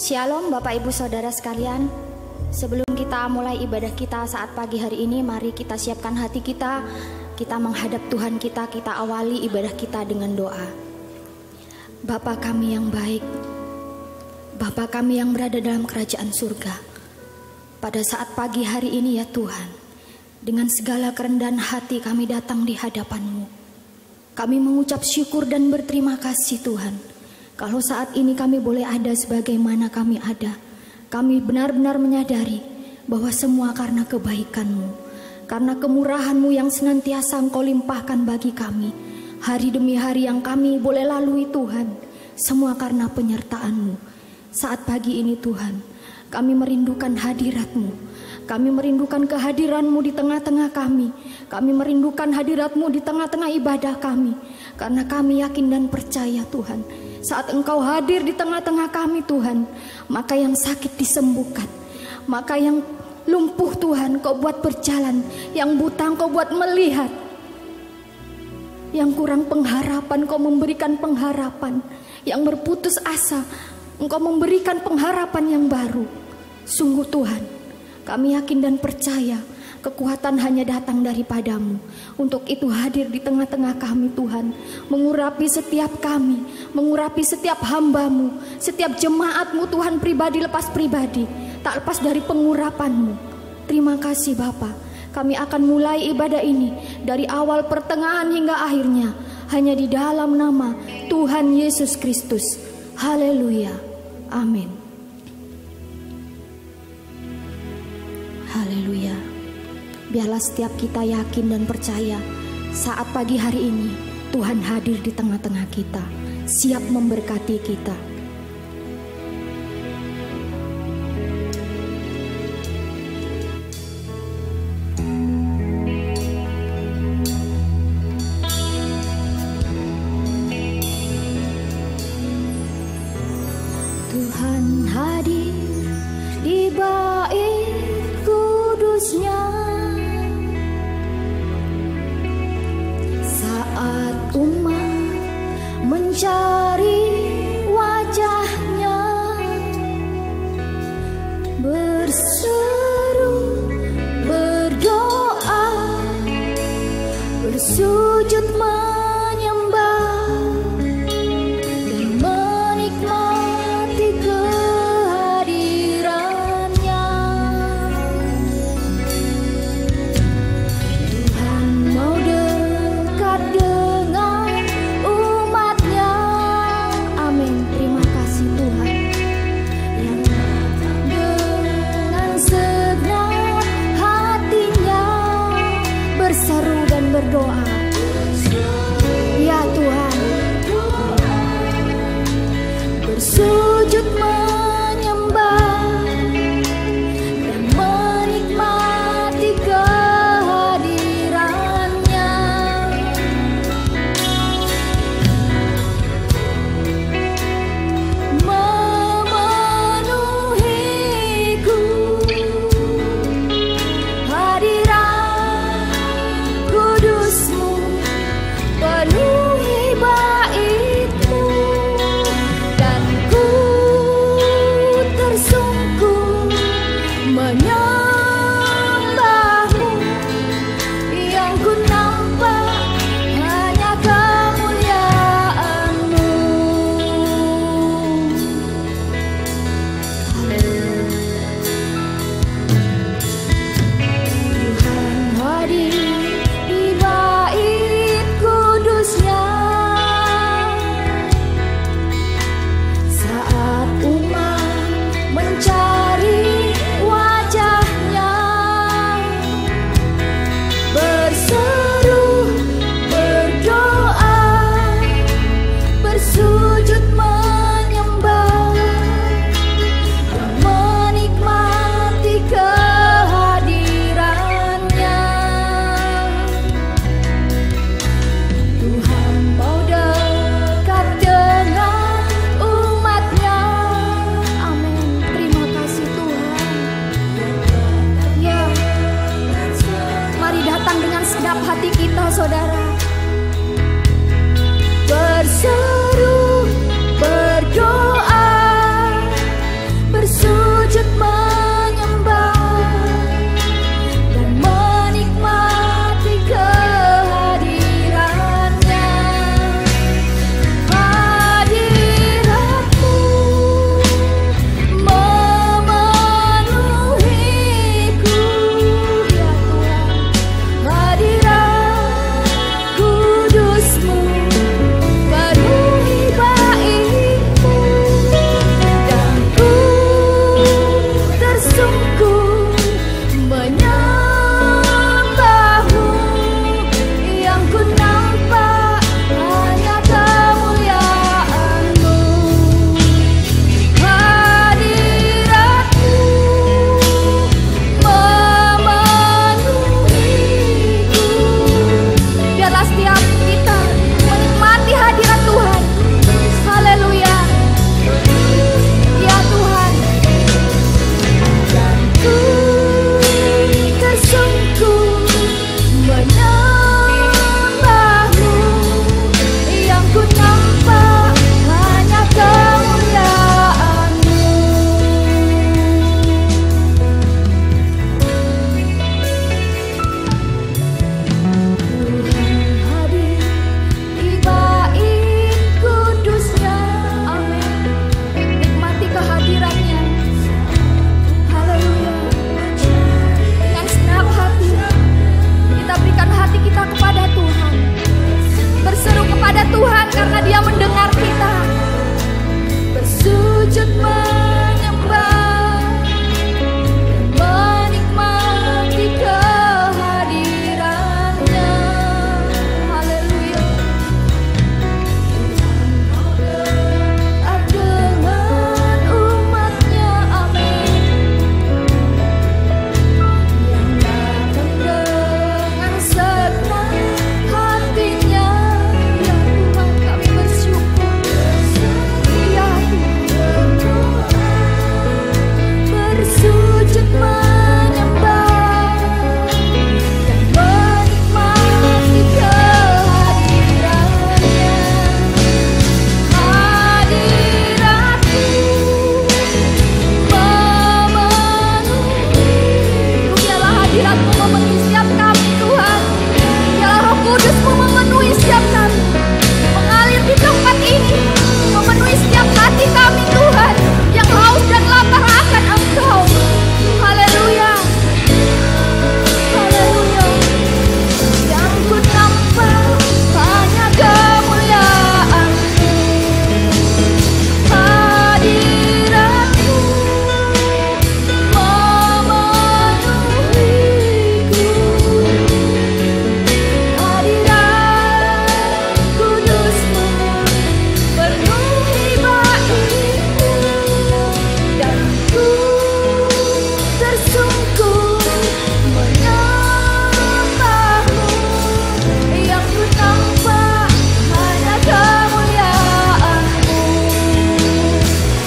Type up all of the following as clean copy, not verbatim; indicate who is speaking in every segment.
Speaker 1: Shalom Bapak Ibu Saudara sekalian. Sebelum kita mulai ibadah kita saat pagi hari ini, mari kita siapkan hati kita. Kita menghadap Tuhan kita awali ibadah kita dengan doa. Bapa kami yang baik, Bapa kami yang berada dalam kerajaan surga, pada saat pagi hari ini ya Tuhan, dengan segala kerendahan hati kami datang di hadapan-Mu. Kami mengucap syukur dan berterima kasih Tuhan. Kalau saat ini kami boleh ada sebagaimana kami ada, kami benar-benar menyadari bahwa semua karena kebaikan-Mu, karena kemurahan-Mu yang senantiasa Engkau limpahkan bagi kami. Hari demi hari yang kami boleh lalui Tuhan, semua karena penyertaan-Mu. Saat pagi ini Tuhan, kami merindukan hadirat-Mu. Kami merindukan kehadiran-Mu di tengah-tengah kami. Kami merindukan hadirat-Mu di tengah-tengah ibadah kami. Karena kami yakin dan percaya Tuhan, saat Engkau hadir di tengah-tengah kami Tuhan, maka yang sakit disembuhkan, maka yang lumpuh Tuhan Kau buat berjalan, yang buta Engkau buat melihat, yang kurang pengharapan Kau memberikan pengharapan, yang berputus asa Engkau memberikan pengharapan yang baru. Sungguh Tuhan, kami yakin dan percaya kekuatan hanya datang daripada-Mu. Untuk itu hadir di tengah-tengah kami Tuhan, mengurapi setiap kami, mengurapi setiap hamba-Mu, setiap jemaat-Mu Tuhan, pribadi lepas pribadi, tak lepas dari pengurapan-Mu. Terima kasih Bapa. Kami akan mulai ibadah ini dari awal pertengahan hingga akhirnya hanya di dalam nama Tuhan Yesus Kristus. Haleluya. Amin. Haleluya. Biarlah setiap kita yakin dan percaya saat pagi hari ini Tuhan hadir di tengah-tengah kita, siap memberkati kita. Tuhan hadir di bait kudus-Nya. Saat umat mencari wajah-Nya, berseru, berdoa, bersujud menyembah, dan menikmati kehadiran-Nya. Tuhan mau dekat dengan umat-Nya. Amin. Terima kasih Tuhan, yang dengan segenap hatinya berseru dan berdoa. setiap kami, mengalir di tempat ini, memenuhi setiap hati kami Tuhan, yang haus dan lapar akan Engkau. Haleluya, haleluya. Yang ku nampak hanya kemuliaan-Mu, hadirat-Mu memenuhiku, hadirat kudus-Mu penuhi baitku, dan ku tersungkur menyembah-Mu. Yang ku nampak hanya kemuliaan-Mu,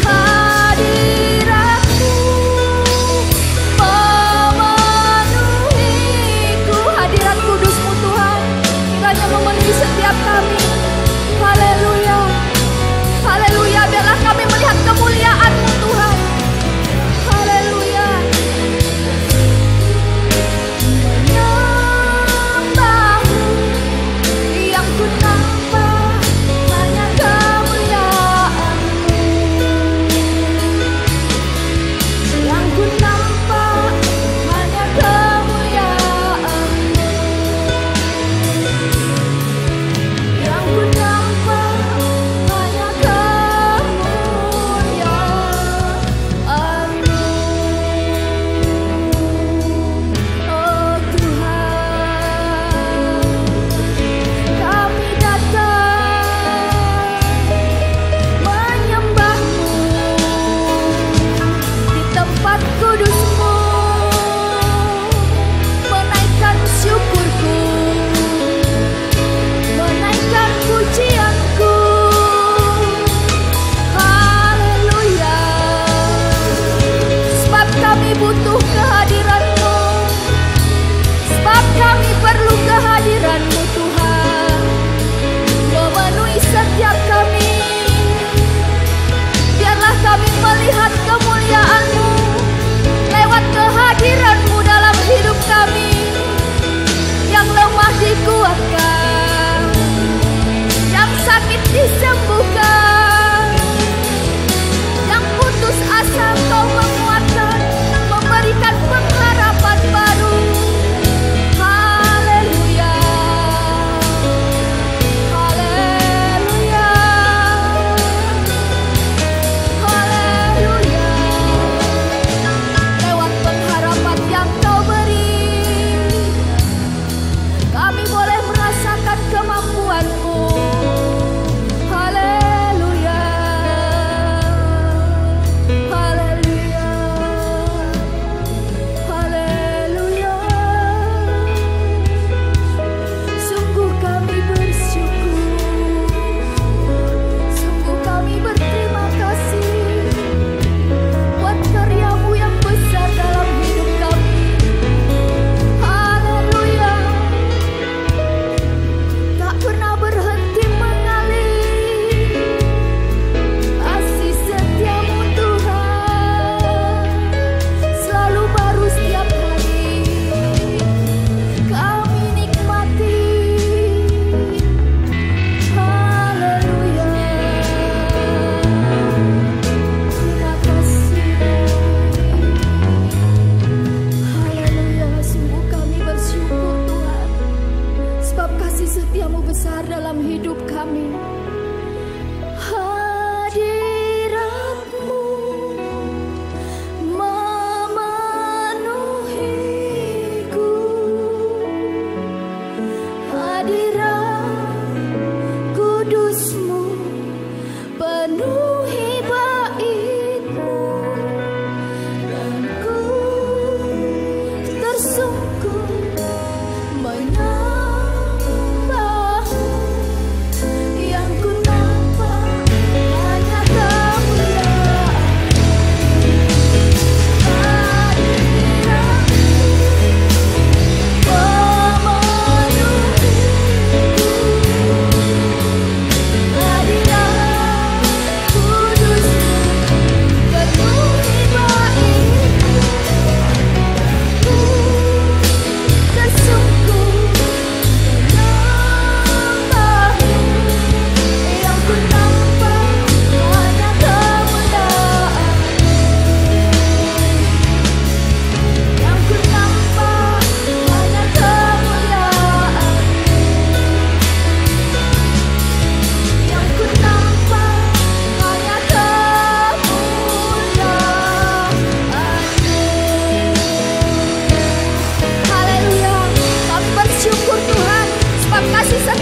Speaker 1: hadirat-Mu memenuhiku. Hadirat kudus-Mu Tuhan kiranya memenuhi setiap kami. Haleluya, haleluya. Biarlah kami melihat kemuliaan-Mu Tuhan. Haleluya. Menyembah-Mu, yang ku nampak hanya kemuliaan-Mu, yang ku nampak hanya kemuliaan-Mu, yang ku nampak hanya kemuliaan-Mu. Oh Tuhan, kami datang menyembah-Mu di tempat kudus-Mu, menaikkan syukurku, menaikkan pujianku. Haleluya. Sebab kami butuh kehadiran-Mu, sebab kami perlu kehadiran-Mu Tuhan, memenuhi setiap kami. Biarlah kami melihat kemuliaan-Mu lewat kehadiran-Mu dalam hidup kami. Yang lemah dikuatkan, yang sakit disembuhkan, yang putus asa Kau menguatkan, memberikan pengharapan baru. Haleluya, haleluya, haleluya. Lewat pengharapan yang Kau beri, kami boleh merasakan kemampuan-Mu. Haleluya, haleluya, haleluya. Sungguh kami bersyukur, sungguh kami berterima kasih buat karya-Mu yang besar dalam hidup kami. Haleluya. Tak pernah berhenti mengalir kasih setia-Mu Tuhan, selalu baru setiap hari kami nikmati. Haleluya, terima kasih. Haleluya, sungguh kami bersyukur Tuhan, sebab kasih setia-Mu besar dalam hidup kami. Hadirat-Mu memenuhiku, hadirat kudus-Mu penuhi baitku, dan ku tersungkur menyembah-Mu. Yang ku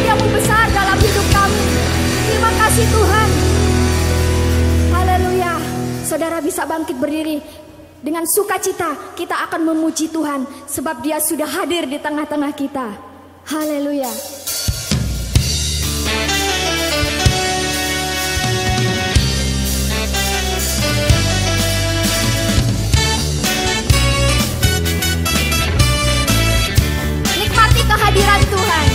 Speaker 1: karya-Mu besar dalam hidup kami. Terima kasih Tuhan. Haleluya. Saudara bisa bangkit berdiri. Dengan sukacita kita akan memuji Tuhan, sebab Dia sudah hadir di tengah-tengah kita. Haleluya. Nikmati kehadiran Tuhan.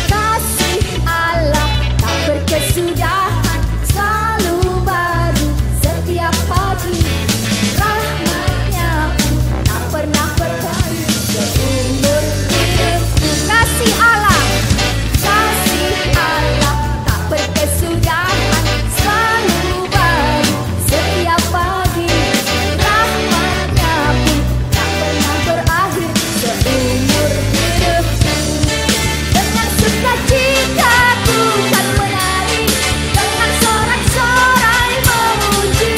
Speaker 1: Kasih Allah tak berkesudahan, selalu baru setiap pagi. Rahmat-Nya pun tak pernah berakhir seumur hidupku. Kasih Allah tak berkesudahan, selalu baru setiap pagi. Rahmat-Nya pun tak pernah berakhir seumur hidupku. Dengan sukacita ku kan menari, dengan sorak-sorai memuji,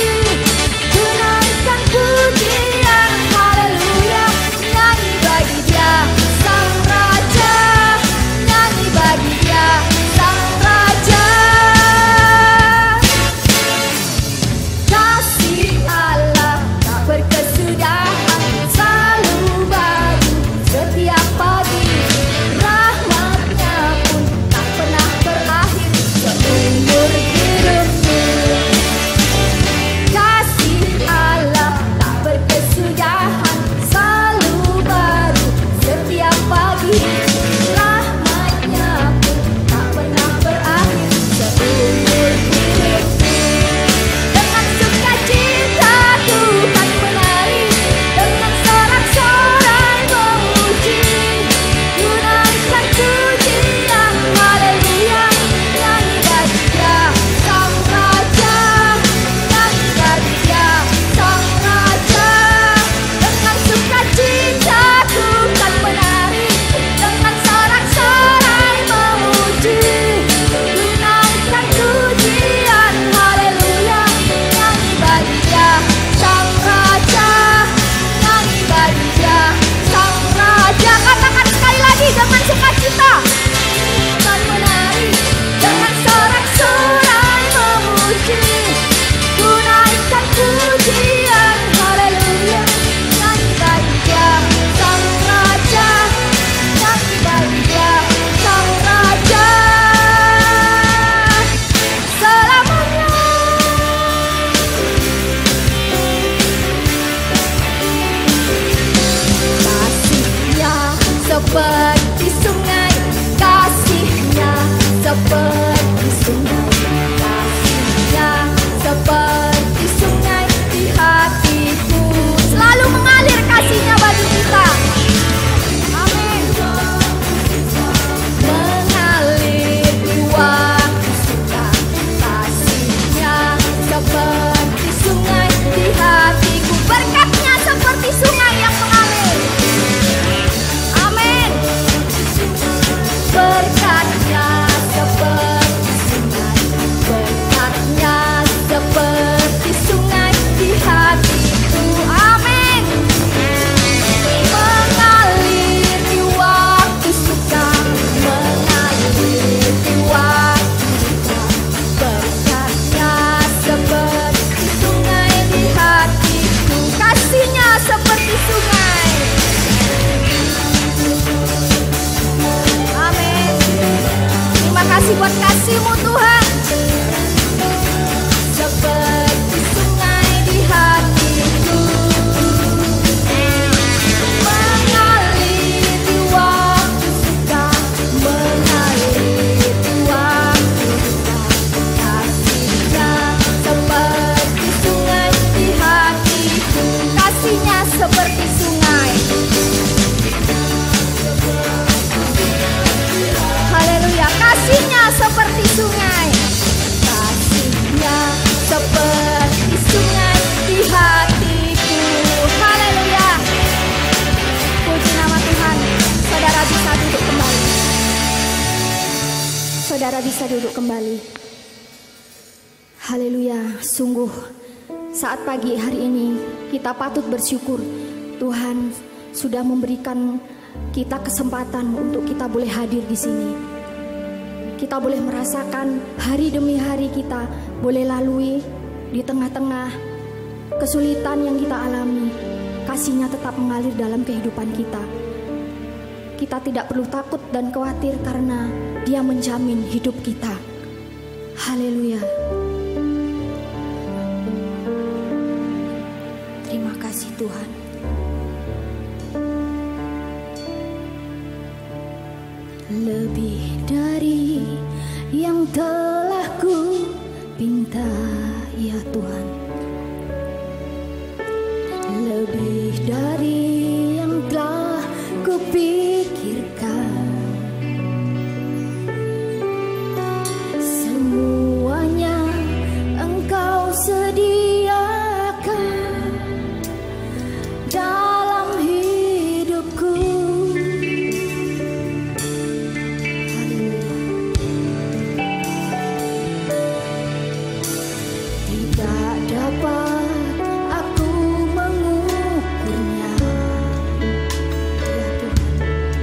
Speaker 1: ku naikkan pujian haleluya. Nyanyi bagi Dia Sang Raja, nyanyi bagi Dia Sang Raja. Kasih Allah tak berkesudahan, selalu baru setiap pagi. Rahmat-Nya pun tak pernah berakhir seumur hidupku. Kasih Allah tak berkesudahan, selalu baru setiap pagi. Rahmat-Nya pun tak pernah berakhir seumur hidupku. Dengan sukacita ku kan menari, dengan sorak-sorai memuji, ku naikkan pujian haleluya. Nyanyi bagi Dia Sang Raja, nyanyi bagi Dia Sang Raja. Dengan sukacita ku kan menari, dengan sorak-sorai memuji, ku naikkan pujian haleluya. Nyanyi bagi Dia Sang Raja, nyanyi bagi Dia Sang Raja. Katakan sekali lagi dengan sukacita. Kan menari, dengan sorak-sorai memuji, ku naikkan pujian haleluya. Nyanyi bagi Dia Sang Raja, nyanyi bagi Dia Sang Raja. Selamanya. Kasih-Nya seperti sungai, kasih-Nya seperti sungai, kasih-Nya seperti sungai di hatiku. Selalu mengalir kasih-Nya bagi kita. Amin. Mengalir di waktu suka, kasih-Nya seperti sungai di hatiku. Berkat-Nya seperti sungai yang mengalir. Amin. Berkat-Nya seperti sungai, berkat-Nya seperti sungai di hatiku. Amin. Mengalir di waktu suka, mengalir di waktu duka. Berkat-Nya seperti sungai di hatiku. Kasih-Nya seperti sungai. Amin. Terima kasih buat kasih-Mu Tuhan. Seperti sungai di hatiku, mengalir di waktu suka, mengalir di waktu duka. Kasih-Nya seperti sungai di hatiku. Kasih-Nya seperti sungai. Haleluya. Kasih-Nya seperti sungai. Kasih-Nya seperti sungai di hatiku. Haleluya. Puji nama Tuhan. Saudara bisa duduk kembali. Saudara bisa duduk kembali. Haleluya. Sungguh Saat pagi hari ini kita patut bersyukur Tuhan sudah memberikan kita kesempatan untuk kita boleh hadir di sini. Kita boleh merasakan hari demi hari kita boleh lalui di tengah-tengah kesulitan yang kita alami. Kasih-Nya tetap mengalir dalam kehidupan kita. Kita tidak perlu takut dan khawatir karena Dia menjamin hidup kita. Haleluya. Terima kasih Tuhan. Lebih dari yang telah ku pinta, ya Tuhan. Lebih dari yang telah ku pikirkan. Semuanya Engkau sediakan dalam hidupku. Tidak dapat aku mengukurnya, ya Tuhan.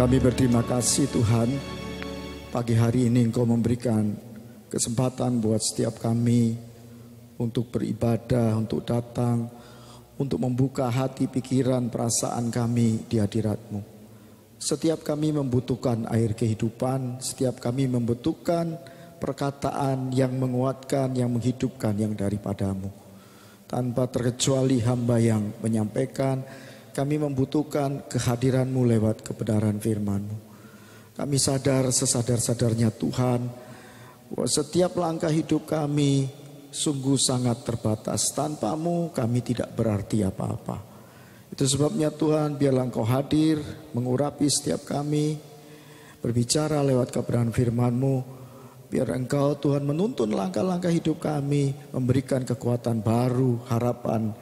Speaker 2: Kami berterima kasih Tuhan, pagi hari ini Engkau memberikan kesempatan buat setiap kami untuk beribadah, untuk datang, untuk membuka hati, pikiran, perasaan kami di hadirat-Mu. Setiap kami membutuhkan air kehidupan, setiap kami membutuhkan perkataan yang menguatkan, yang menghidupkan, yang daripada-Mu. Tanpa terkecuali hamba yang menyampaikan, kami membutuhkan kehadiran-Mu lewat kebenaran firman-Mu. Kami sadar sesadar-sadarnya Tuhan, bahwa setiap langkah hidup kami sungguh sangat terbatas. Tanpa-Mu kami tidak berarti apa-apa. Itu sebabnya Tuhan, biarlah Engkau hadir, mengurapi setiap kami, berbicara lewat kebenaran firman-Mu. Biar Engkau Tuhan menuntun langkah-langkah hidup kami, memberikan kekuatan baru, harapan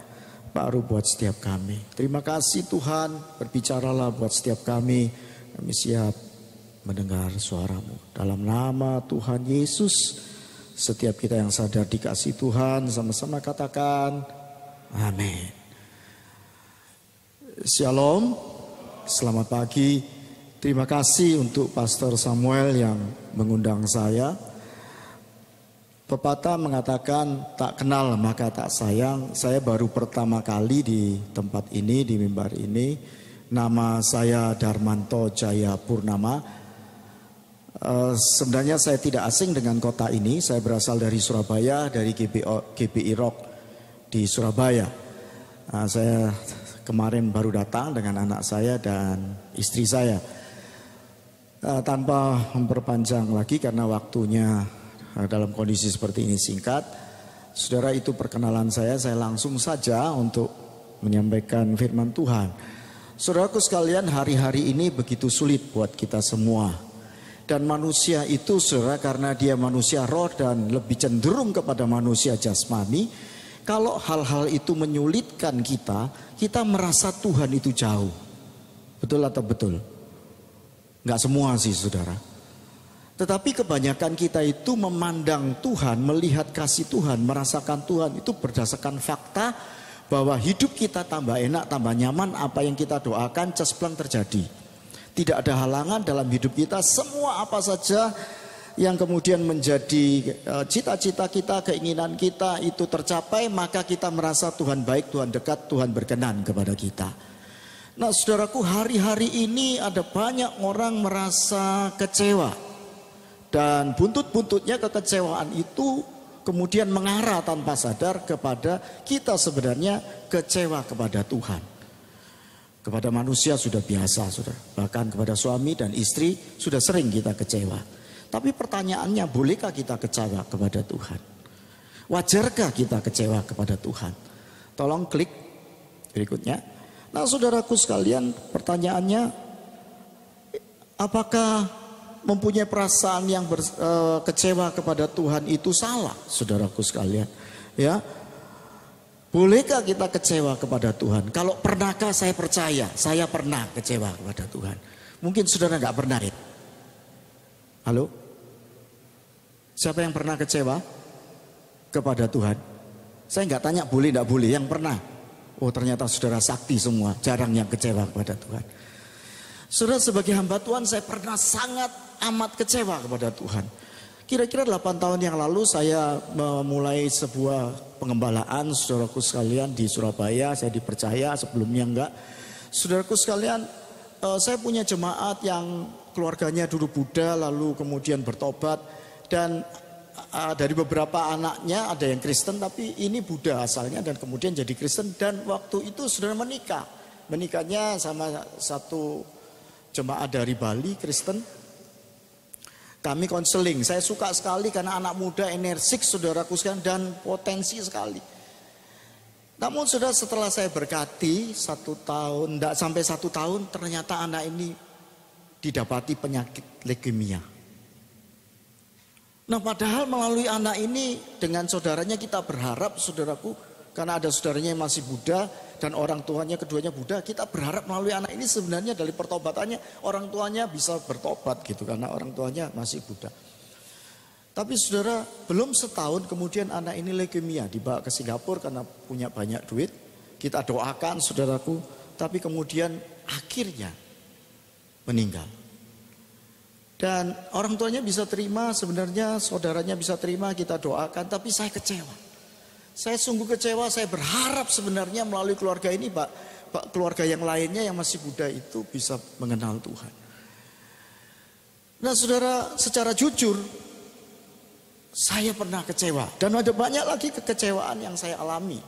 Speaker 2: baru buat setiap kami. Terima kasih Tuhan, berbicaralah buat setiap kami. Kami siap mendengar suara-Mu. Dalam nama Tuhan Yesus, setiap kita yang sadar dikasih Tuhan, sama-sama katakan amin. Shalom, selamat pagi. Terima kasih untuk Pastor Samuel yang mengundang saya. Pepatah mengatakan tak kenal maka tak sayang. Saya baru pertama kali di tempat ini, di mimbar ini. Nama saya Darmanto Jaya Purnama. Sebenarnya saya tidak asing dengan kota ini. Saya berasal dari Surabaya, dari GBI Rock di Surabaya. Saya kemarin baru datang dengan anak saya dan istri saya. Tanpa memperpanjang lagi karena waktunya dalam kondisi seperti ini singkat. Saudara, itu perkenalan saya langsung saja untuk menyampaikan firman Tuhan. Saudaraku sekalian, hari-hari ini begitu sulit buat kita semua. Dan manusia itu saudara, karena dia manusia roh dan lebih cenderung kepada manusia jasmani. Kalau hal-hal itu menyulitkan kita merasa Tuhan itu jauh. Betul atau betul? Enggak semua sih saudara. Tetapi kebanyakan kita itu memandang Tuhan, melihat kasih Tuhan, merasakan Tuhan itu berdasarkan fakta bahwa hidup kita tambah enak, tambah nyaman, apa yang kita doakan cespleng terjadi. Tidak ada halangan dalam hidup kita, semua apa saja yang kemudian menjadi cita-cita kita, keinginan kita itu tercapai, maka kita merasa Tuhan baik, Tuhan dekat, Tuhan berkenan kepada kita. Nah saudaraku, hari-hari ini ada banyak orang merasa kecewa. Dan buntut-buntutnya kekecewaan itu kemudian mengarah tanpa sadar kepada kita sebenarnya kecewa kepada Tuhan. Kepada manusia sudah biasa, saudara. Bahkan kepada suami dan istri sudah sering kita kecewa. Tapi pertanyaannya, bolehkah kita kecewa kepada Tuhan? Wajarkah kita kecewa kepada Tuhan? Tolong klik berikutnya. Nah saudaraku sekalian, pertanyaannya, apakah mempunyai perasaan yang kecewa kepada Tuhan itu salah, saudaraku sekalian? Ya, bolehkah kita kecewa kepada Tuhan? Kalau pernahkah, saya percaya, saya pernah kecewa kepada Tuhan. Mungkin saudara nggak pernah ya? Halo? Siapa yang pernah kecewa kepada Tuhan? Saya nggak tanya boleh nggak boleh, yang pernah. Oh ternyata saudara sakti semua, jarang yang kecewa kepada Tuhan. Saudara, sebagai hamba Tuhan saya pernah sangat amat kecewa kepada Tuhan. Kira-kira 8 tahun yang lalu saya memulai sebuah pengembalaan, saudaraku sekalian, di Surabaya. Saya dipercaya, sebelumnya enggak. Saudaraku sekalian, saya punya jemaat yang keluarganya dulu Buddha lalu kemudian bertobat, dan dari beberapa anaknya ada yang Kristen tapi ini Buddha asalnya dan kemudian jadi Kristen, dan waktu itu saudara menikah. Menikahnya sama satu jemaat dari Bali Kristen. Kami konseling, saya suka sekali karena anak muda energik saudaraku sekalian dan potensi sekali. Namun saudara, setelah saya berkati 1 tahun, tidak sampai 1 tahun, ternyata anak ini didapati penyakit leukemia. Nah padahal melalui anak ini dengan saudaranya kita berharap, saudaraku, karena ada saudaranya yang masih Buddha dan orang tuanya keduanya Buddha, kita berharap melalui anak ini sebenarnya dari pertobatannya orang tuanya bisa bertobat gitu, karena orang tuanya masih Buddha. Tapi saudara, belum setahun kemudian anak ini leukemia, dibawa ke Singapura karena punya banyak duit. Kita doakan saudaraku, tapi kemudian akhirnya meninggal. Dan orang tuanya bisa terima, sebenarnya saudaranya bisa terima, kita doakan, tapi saya kecewa. Saya sungguh kecewa, saya berharap sebenarnya melalui keluarga ini Pak, keluarga yang lainnya yang masih muda itu bisa mengenal Tuhan. Nah saudara, secara jujur saya pernah kecewa dan ada banyak lagi kekecewaan yang saya alami.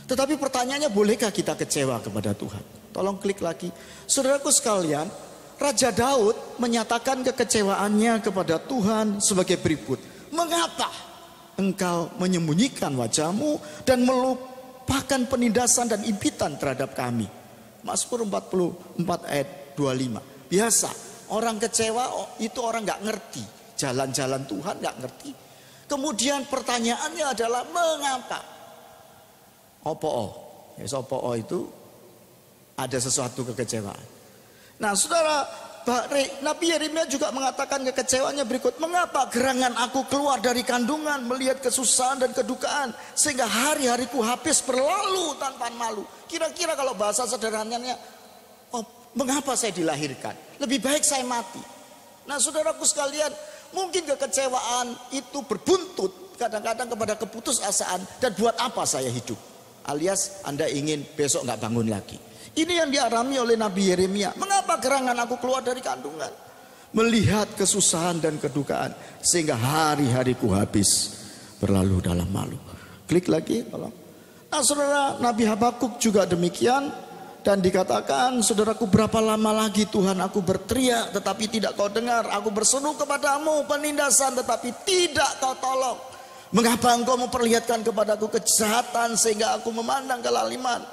Speaker 2: Tetapi pertanyaannya, bolehkah kita kecewa kepada Tuhan? Tolong klik lagi. Saudaraku sekalian, Raja Daud menyatakan kekecewaannya kepada Tuhan sebagai berikut. Mengapa engkau menyembunyikan wajahmu dan melupakan penindasan dan impitan terhadap kami? Mazmur 44 ayat 25. Biasa orang kecewa itu orang gak ngerti jalan-jalan Tuhan, gak ngerti. Kemudian pertanyaannya adalah mengapa? Opo itu ada sesuatu kekecewaan. Nah saudara, Nabi Yeremia juga mengatakan kekecewaannya berikut. Mengapa gerangan aku keluar dari kandungan melihat kesusahan dan kedukaan, sehingga hari-hariku habis berlalu tanpa malu. Kira-kira kalau bahasa sederhananya, mengapa saya dilahirkan? Lebih baik saya mati. Nah saudaraku sekalian, mungkin kekecewaan itu berbuntut kadang-kadang kepada keputusasaan. Dan buat apa saya hidup? Alias Anda ingin besok gak bangun lagi. Ini yang dialami oleh Nabi Yeremia. Mengapa gerangan aku keluar dari kandungan? Melihat kesusahan dan kedukaan, sehingga hari-hariku habis berlalu dalam malu. Klik lagi tolong. Nah saudara, Nabi Habakuk juga demikian. Dan dikatakan, saudaraku, berapa lama lagi Tuhan aku berteriak tetapi tidak kau dengar. Aku berseru kepadamu penindasan tetapi tidak kau tolong. Mengapa engkau memperlihatkan kepadaku kejahatan sehingga aku memandang kelaliman?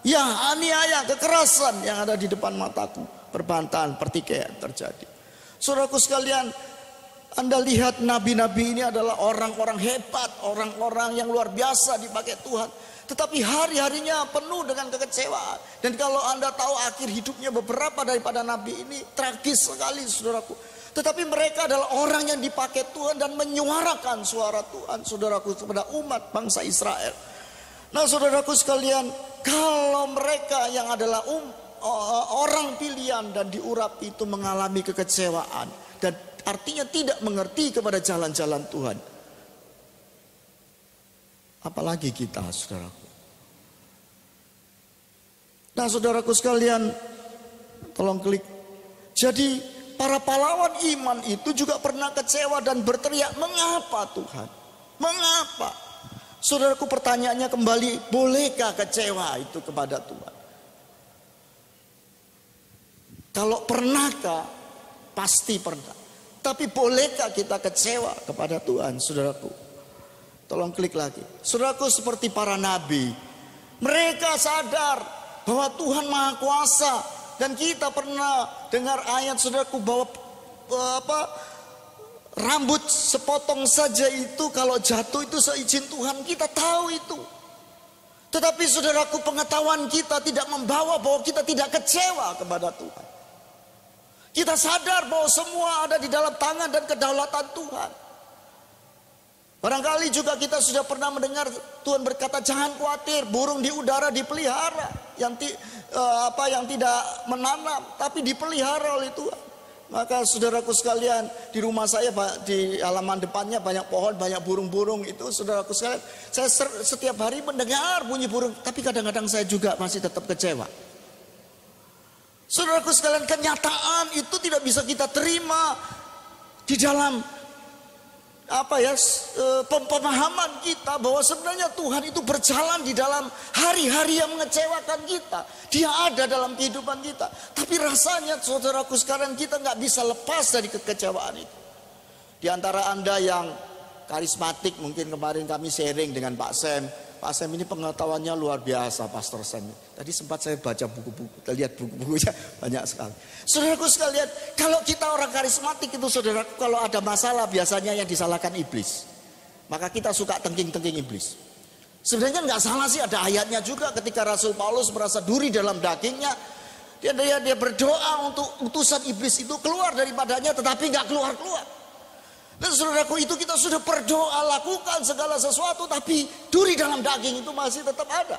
Speaker 2: Ya, aniaya, kekerasan yang ada di depan mataku. Perbantahan, pertikaian terjadi. Saudaraku sekalian, Anda lihat nabi-nabi ini adalah orang-orang hebat, orang-orang yang luar biasa dipakai Tuhan. Tetapi hari-harinya penuh dengan kekecewaan. Dan kalau Anda tahu akhir hidupnya beberapa daripada nabi ini tragis sekali saudaraku. Tetapi mereka adalah orang yang dipakai Tuhan dan menyuarakan suara Tuhan, saudaraku, kepada umat bangsa Israel. Nah saudaraku sekalian, kalau mereka yang adalah orang pilihan dan diurapi itu mengalami kekecewaan dan artinya tidak mengerti kepada jalan-jalan Tuhan, apalagi kita, saudaraku. Nah saudaraku sekalian, tolong klik. Jadi para pahlawan iman itu juga pernah kecewa dan berteriak, mengapa Tuhan? Mengapa? Saudaraku, pertanyaannya kembali, bolehkah kecewa itu kepada Tuhan? Kalau pernahkah? Pasti pernah. Tapi bolehkah kita kecewa kepada Tuhan, saudaraku? Tolong klik lagi. Saudaraku, seperti para nabi, mereka sadar bahwa Tuhan Maha Kuasa. Dan kita pernah dengar ayat, saudaraku, bahwa rambut sepotong saja itu kalau jatuh itu seizin Tuhan, kita tahu itu. Tetapi saudaraku, pengetahuan kita tidak membawa bahwa kita tidak kecewa kepada Tuhan. Kita sadar bahwa semua ada di dalam tangan dan kedaulatan Tuhan. Barangkali juga kita sudah pernah mendengar Tuhan berkata, jangan khawatir, burung di udara dipelihara, yang tidak menanam tapi dipelihara oleh Tuhan. Maka saudaraku sekalian, di rumah saya di halaman depannya banyak pohon, banyak burung-burung itu, saudaraku sekalian. Saya setiap hari mendengar bunyi burung, tapi kadang-kadang saya juga masih tetap kecewa. Saudaraku sekalian, kenyataan itu tidak bisa kita terima di dalam pemahaman kita bahwa sebenarnya Tuhan itu berjalan di dalam hari-hari yang mengecewakan kita. Dia ada dalam kehidupan kita. Tapi rasanya saudaraku sekarang kita nggak bisa lepas dari kekecewaan itu. Di antara Anda yang karismatik, mungkin kemarin kami sharing dengan Pak Sam. Pak Sam ini pengetahuannya luar biasa, Pastor Sam. Tadi sempat saya baca buku-buku, lihat buku-bukunya banyak sekali. Saudaraku sekalian, kalau kita orang karismatik itu, saudaraku, kalau ada masalah biasanya yang disalahkan iblis. Maka kita suka tengking-tengking iblis. Sebenarnya nggak salah sih, ada ayatnya juga ketika Rasul Paulus merasa duri dalam dagingnya. Dia berdoa untuk utusan iblis itu keluar daripadanya, tetapi nggak keluar-keluar. Dan saudaraku, itu kita sudah berdoa, lakukan segala sesuatu, tapi duri dalam daging itu masih tetap ada.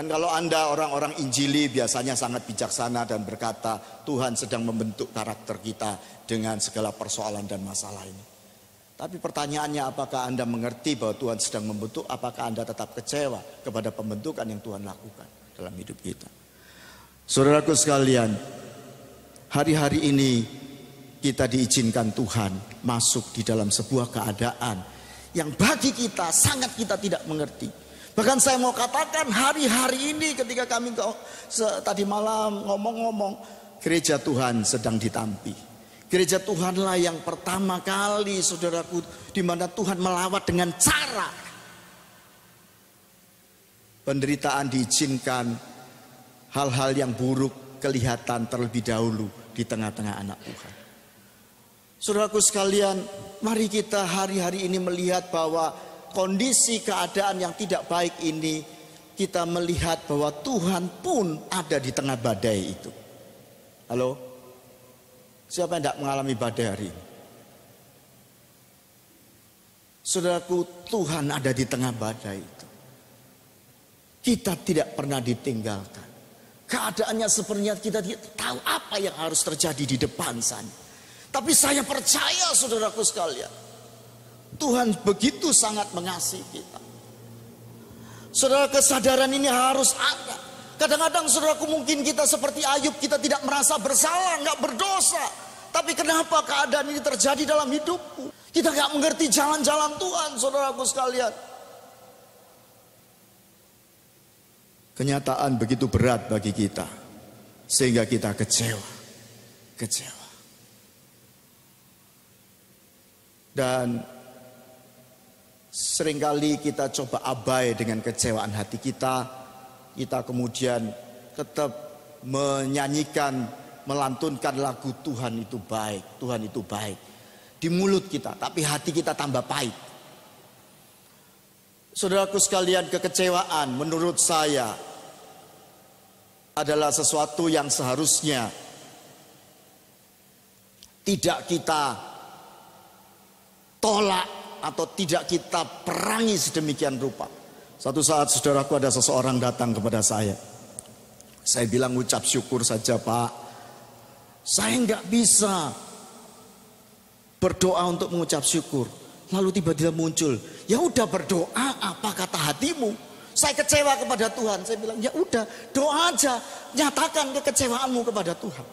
Speaker 2: Dan kalau Anda orang-orang Injili biasanya sangat bijaksana dan berkata, Tuhan sedang membentuk karakter kita dengan segala persoalan dan masalah ini. Tapi pertanyaannya, apakah Anda mengerti bahwa Tuhan sedang membentuk? Apakah Anda tetap kecewa kepada pembentukan yang Tuhan lakukan dalam hidup kita? Saudaraku sekalian, hari-hari ini kita diizinkan Tuhan masuk di dalam sebuah keadaan yang bagi kita sangat kita tidak mengerti. Bahkan saya mau katakan hari-hari ini ketika kami tadi malam ngomong-ngomong, gereja Tuhan sedang ditampi. Gereja Tuhanlah yang pertama kali, saudaraku, di mana Tuhan melawat dengan cara penderitaan diizinkan, hal-hal yang buruk kelihatan terlebih dahulu di tengah-tengah anak Tuhan. Saudaraku sekalian, mari kita hari-hari ini melihat bahwa kondisi keadaan yang tidak baik ini, kita melihat bahwa Tuhan pun ada di tengah badai itu. Halo? Siapa yang tidak mengalami badai hari ini? Saudaraku, Tuhan ada di tengah badai itu. Kita tidak pernah ditinggalkan. Keadaannya sepertinya kita tidak tahu apa yang harus terjadi di depan sana. Tapi saya percaya, saudaraku sekalian, Tuhan begitu sangat mengasihi kita. Saudara, kesadaran ini harus ada. Kadang-kadang saudaraku, mungkin kita seperti Ayub, kita tidak merasa bersalah, nggak berdosa. Tapi kenapa keadaan ini terjadi dalam hidupku? Kita nggak mengerti jalan-jalan Tuhan, saudaraku sekalian. Kenyataan begitu berat bagi kita, sehingga kita kecewa. Dan seringkali kita coba abai dengan kecewaan hati kita. Kita kemudian tetap menyanyikan, melantunkan lagu Tuhan itu baik, Tuhan itu baik di mulut kita, tapi hati kita tambah pahit. Saudaraku sekalian, kekecewaan menurut saya adalah sesuatu yang seharusnya tidak kita tolak atau tidak kita perangi sedemikian rupa. Satu saat, saudaraku, ada seseorang datang kepada saya. Saya bilang, ucap syukur saja Pak. Saya nggak bisa berdoa untuk mengucap syukur. Lalu tiba-tiba muncul, ya udah berdoa, apa kata hatimu? Saya kecewa kepada Tuhan. Saya bilang, ya udah doa aja, nyatakan kekecewaanmu kepada Tuhan.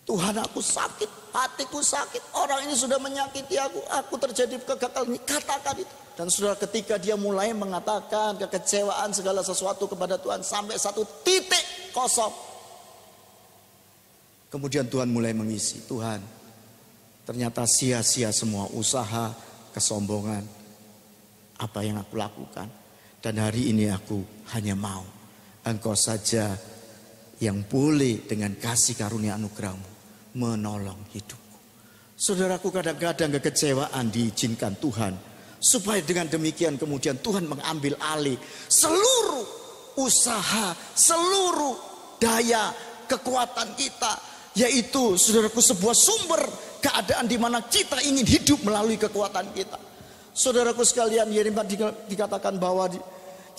Speaker 2: Tuhan, aku sakit, hatiku sakit, orang ini sudah menyakiti aku terjadi kegagalan, katakan itu. Dan saudara, ketika dia mulai mengatakan kekecewaan segala sesuatu kepada Tuhan sampai satu titik kosong, kemudian Tuhan mulai mengisi. Tuhan, ternyata sia-sia semua usaha, kesombongan, apa yang aku lakukan. Dan hari ini aku hanya mau Engkau saja yang boleh dengan kasih karunia anugerah-Mu menolong hidupku. Saudaraku, kadang-kadang kekecewaan diizinkan Tuhan, supaya dengan demikian kemudian Tuhan mengambil alih seluruh usaha, seluruh daya, kekuatan kita. Yaitu, saudaraku, sebuah sumber keadaan di mana kita ingin hidup melalui kekuatan kita. Saudaraku sekalian, Yeremia dikatakan bahwa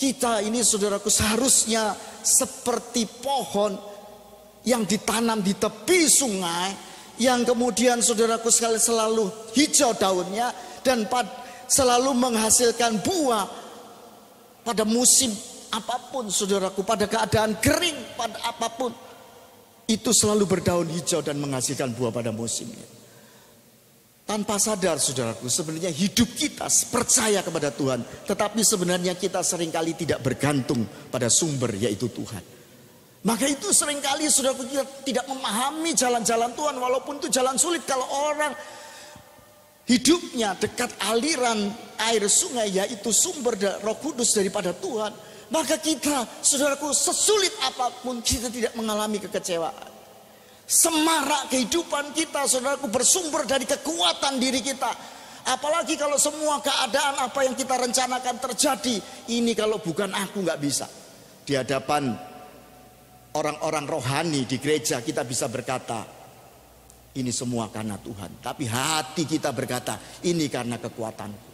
Speaker 2: kita ini, saudaraku, seharusnya seperti pohon yang ditanam di tepi sungai, yang kemudian, saudaraku sekalian, selalu hijau daunnya dan selalu menghasilkan buah pada musim apapun, saudaraku, pada keadaan kering, pada apapun, itu selalu berdaun hijau dan menghasilkan buah pada musimnya. Tanpa sadar, saudaraku, sebenarnya hidup kita percaya kepada Tuhan, tetapi sebenarnya kita seringkali tidak bergantung pada sumber, yaitu Tuhan. Maka itu seringkali, saudaraku, kita tidak memahami jalan-jalan Tuhan, walaupun itu jalan sulit. Kalau orang hidupnya dekat aliran air sungai, yaitu sumber Roh Kudus daripada Tuhan, maka kita, saudaraku, sesulit apapun kita tidak mengalami kekecewaan. Semarak kehidupan kita, saudaraku, bersumber dari kekuatan diri kita. Apalagi kalau semua keadaan apa yang kita rencanakan terjadi, ini kalau bukan aku nggak bisa. Di hadapan orang-orang rohani di gereja kita bisa berkata, ini semua karena Tuhan. Tapi hati kita berkata, ini karena kekuatanku.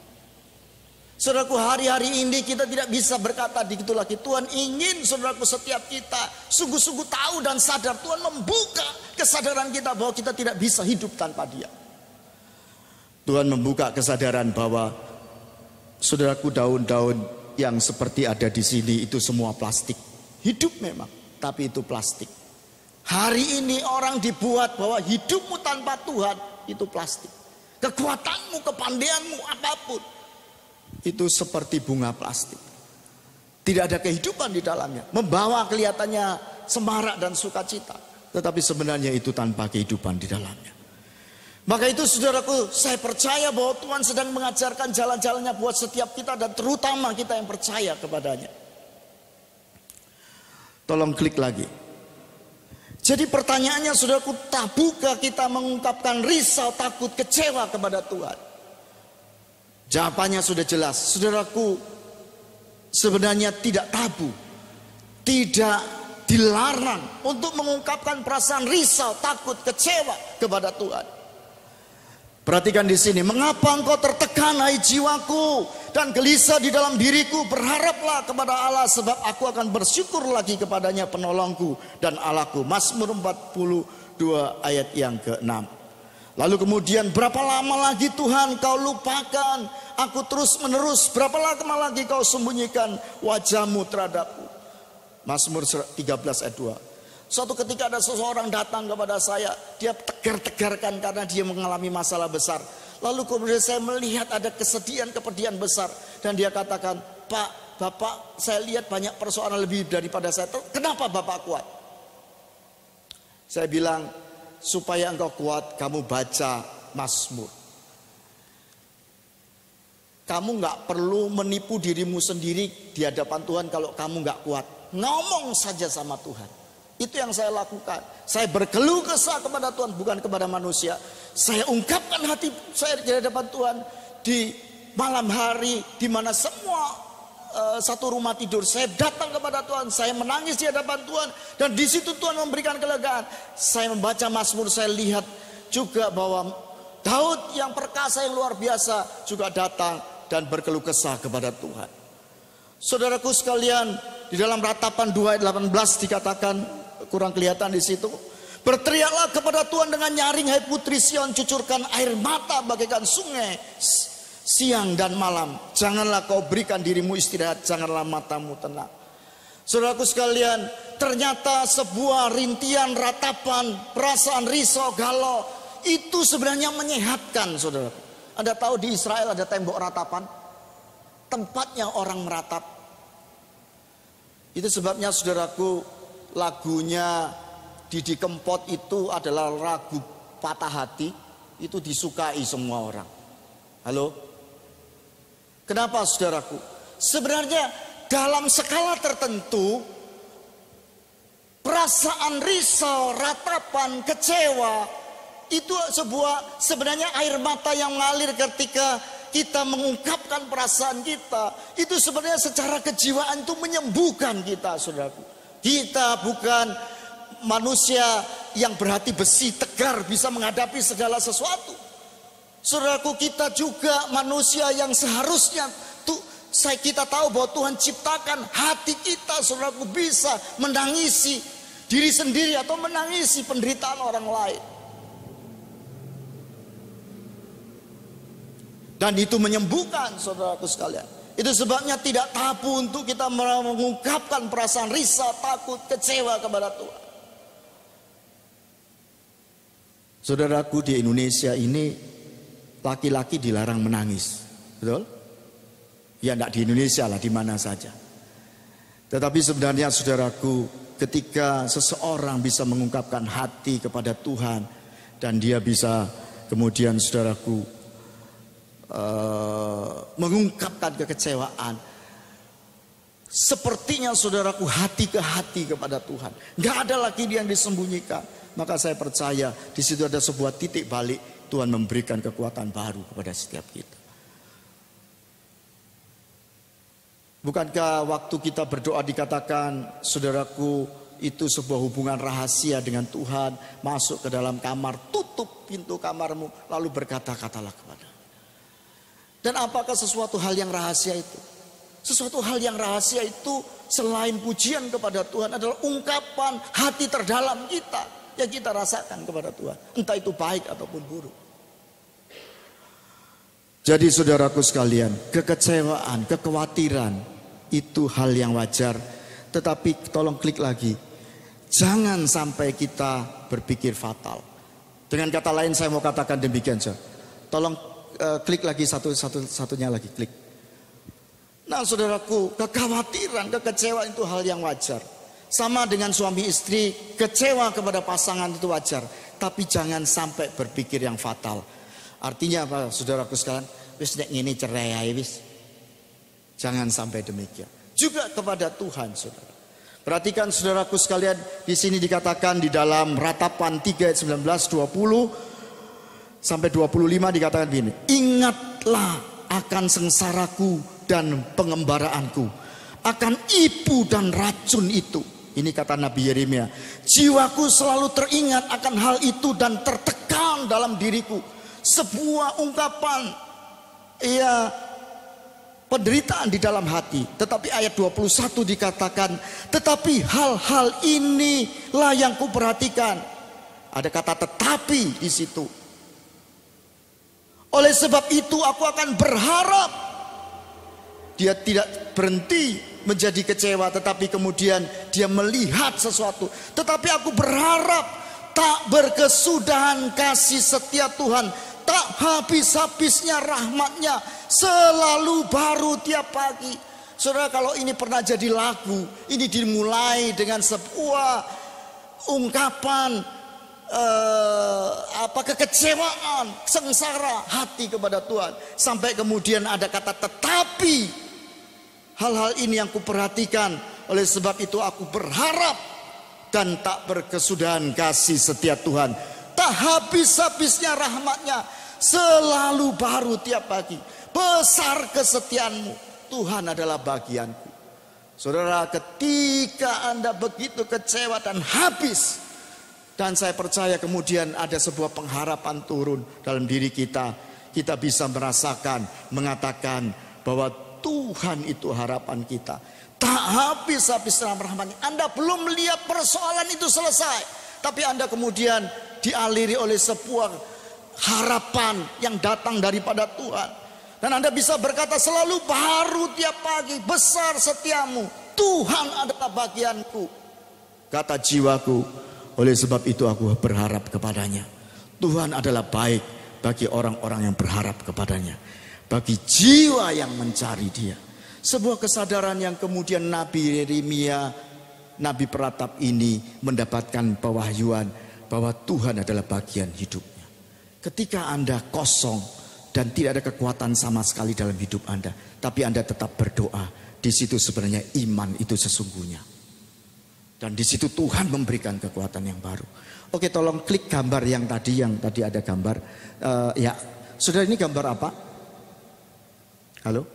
Speaker 2: Saudaraku, hari-hari ini kita tidak bisa berkata begitu lagi. Tuhan ingin saudaraku setiap kita sungguh-sungguh tahu dan sadar. Tuhan membuka kesadaran kita bahwa kita tidak bisa hidup tanpa Dia. Tuhan membuka kesadaran bahwa saudaraku, daun-daun yang seperti ada di sini itu semua plastik. Hidup memang, tapi itu plastik. Hari ini orang dibuat bahwa hidupmu tanpa Tuhan itu plastik. Kekuatanmu, kepandaianmu, apapun itu seperti bunga plastik. Tidak ada kehidupan di dalamnya. Membawa kelihatannya semarak dan sukacita, tetapi sebenarnya itu tanpa kehidupan di dalamnya. Maka itu saudaraku, saya percaya bahwa Tuhan sedang mengajarkan jalan-jalannya buat setiap kita, dan terutama kita yang percaya kepadanya. Tolong klik lagi. Jadi pertanyaannya saudaraku, tahukah kita mengungkapkan risau, takut, kecewa kepada Tuhan? Jawabannya sudah jelas. Saudaraku, sebenarnya tidak tabu, tidak dilarang untuk mengungkapkan perasaan risau, takut, kecewa kepada Tuhan. Perhatikan di sini, mengapa engkau tertekan hai jiwaku dan gelisah di dalam diriku? Berharaplah kepada Allah, sebab aku akan bersyukur lagi kepadanya, penolongku dan Allahku. Mazmur 42 ayat yang ke-6. Lalu kemudian, berapa lama lagi Tuhan kau lupakan aku terus menerus? Berapa lama lagi kau sembunyikan wajahmu terhadapku? Mazmur 13 ayat 2. Suatu ketika ada seseorang datang kepada saya. Dia tegar-tegarkan karena dia mengalami masalah besar. Lalu kemudian saya melihat ada kesedihan, kepedihan besar. Dan dia katakan, Pak, Bapak, saya lihat banyak persoalan lebih daripada saya. Kenapa Bapak kuat? Saya bilang, supaya engkau kuat, kamu baca Mazmur. Kamu gak perlu menipu dirimu sendiri di hadapan Tuhan kalau kamu gak kuat. Ngomong saja sama Tuhan. Itu yang saya lakukan. Saya berkeluh kesah kepada Tuhan, bukan kepada manusia. Saya ungkapkan hati saya di hadapan Tuhan di malam hari, di mana semua satu rumah tidur. Saya datang kepada Tuhan, saya menangis di hadapan Tuhan, dan di situ Tuhan memberikan kelegaan. Saya membaca Mazmur, saya lihat juga bahwa Daud yang perkasa, yang luar biasa juga datang dan berkeluh kesah kepada Tuhan. Saudaraku sekalian, di dalam Ratapan 2 ayat 18 dikatakan, kurang kelihatan di situ. Berteriaklah kepada Tuhan dengan nyaring, hai putri Sion, cucurkan air mata bagaikan sungai siang dan malam. Janganlah kau berikan dirimu istirahat, janganlah matamu tenang. Saudaraku sekalian, ternyata sebuah rintian, ratapan, perasaan risau, galau, itu sebenarnya menyehatkan, saudaraku. Anda tahu di Israel ada tembok ratapan, tempatnya orang meratap. Itu sebabnya saudaraku, lagunya Didi Kempot itu adalah lagu patah hati, itu disukai semua orang. Halo? Kenapa saudaraku? Sebenarnya dalam skala tertentu, perasaan risau, ratapan, kecewa, itu sebenarnya air mata yang mengalir ketika kita mengungkapkan perasaan kita. Itu sebenarnya secara kejiwaan itu menyembuhkan kita, saudaraku. Kita bukan manusia yang berhati besi, tegar, bisa menghadapi segala sesuatu. Saudaraku, kita juga manusia yang seharusnya kita tahu bahwa Tuhan ciptakan hati kita, saudaraku, bisa menangisi diri sendiri atau menangisi penderitaan orang lain. Dan itu menyembuhkan, saudaraku sekalian. Itu sebabnya tidak tabu untuk kita mengungkapkan perasaan risau, takut, kecewa kepada Tuhan. Saudaraku, di Indonesia ini laki-laki dilarang menangis, betul? Ya, tidak di Indonesia lah, di mana saja. Tetapi sebenarnya saudaraku, ketika seseorang bisa mengungkapkan hati kepada Tuhan, dan dia bisa kemudian saudaraku mengungkapkan kekecewaan, sepertinya saudaraku hati ke hati kepada Tuhan, nggak ada lagi yang disembunyikan. Maka saya percaya di situ ada sebuah titik balik. Tuhan memberikan kekuatan baru kepada setiap kita. Bukankah waktu kita berdoa dikatakan, saudaraku, itu sebuah hubungan rahasia dengan Tuhan. Masuk ke dalam kamar, tutup pintu kamarmu, lalu berkata-katalah kepada. Dan apakah sesuatu hal yang rahasia itu? Sesuatu hal yang rahasia itu selain pujian kepada Tuhan adalah ungkapan hati terdalam kita yang kita rasakan kepada Tuhan. Entah itu baik ataupun buruk. Jadi saudaraku sekalian, kekecewaan, kekhawatiran itu hal yang wajar. Tetapi tolong klik lagi. Jangan sampai kita berpikir fatal. Dengan kata lain saya mau katakan demikian saja. Tolong klik lagi satunya lagi, klik. Nah saudaraku, kekhawatiran, kekecewaan itu hal yang wajar. Sama dengan suami istri, kecewa kepada pasangan itu wajar. Tapi jangan sampai berpikir yang fatal. Artinya apa saudaraku sekalian? Wis nek ngene cerai ae wis. Jangan sampai demikian. Juga kepada Tuhan saudara. Perhatikan saudaraku sekalian, di sini dikatakan di dalam Ratapan 3 ayat 19, 20 sampai 25 dikatakan begini. Ingatlah akan sengsaraku dan pengembaraanku, akan ibu dan racun itu. Ini kata Nabi Yeremia. Jiwaku selalu teringat akan hal itu dan tertekan dalam diriku. Sebuah ungkapan penderitaan di dalam hati. Tetapi ayat 21 dikatakan, tetapi hal-hal inilah yang kuperhatikan. Ada kata tetapi di situ. Oleh sebab itu aku akan berharap. Dia tidak berhenti menjadi kecewa, tetapi kemudian dia melihat sesuatu. Tetapi aku berharap tak berkesudahan kasih setia Tuhan, tak habis-habisnya rahmatnya, selalu baru tiap pagi. Saudara, kalau ini pernah jadi lagu, ini dimulai dengan sebuah ungkapan kekecewaan, sengsara hati kepada Tuhan, sampai kemudian ada kata tetapi hal-hal ini yang kuperhatikan, oleh sebab itu aku berharap dan tak berkesudahan kasih setia Tuhan, tak habis-habisnya rahmatnya, selalu baru tiap pagi, besar kesetiaanmu, Tuhan adalah bagianku. Saudara, ketika Anda begitu kecewa dan habis, dan saya percaya kemudian ada sebuah pengharapan turun dalam diri kita. Kita bisa merasakan, mengatakan bahwa Tuhan itu harapan kita. Tak habis-habis rahmatnya. Anda belum melihat persoalan itu selesai, tapi Anda kemudian dialiri oleh sebuah harapan yang datang daripada Tuhan. Dan Anda bisa berkata selalu baru tiap pagi, besar setiamu, Tuhan adalah bagianku. Kata jiwaku, oleh sebab itu aku berharap kepadanya. Tuhan adalah baik bagi orang-orang yang berharap kepadanya, bagi jiwa yang mencari dia. Sebuah kesadaran yang kemudian Nabi Yeremia, Nabi peratap ini mendapatkan pewahyuan bahwa Tuhan adalah bagian hidupnya. Ketika Anda kosong dan tidak ada kekuatan sama sekali dalam hidup Anda, tapi Anda tetap berdoa, di situ sebenarnya iman itu sesungguhnya. Dan di situ Tuhan memberikan kekuatan yang baru. Oke, tolong klik gambar yang tadi ada gambar. Ya, saudara, ini gambar apa? Halo?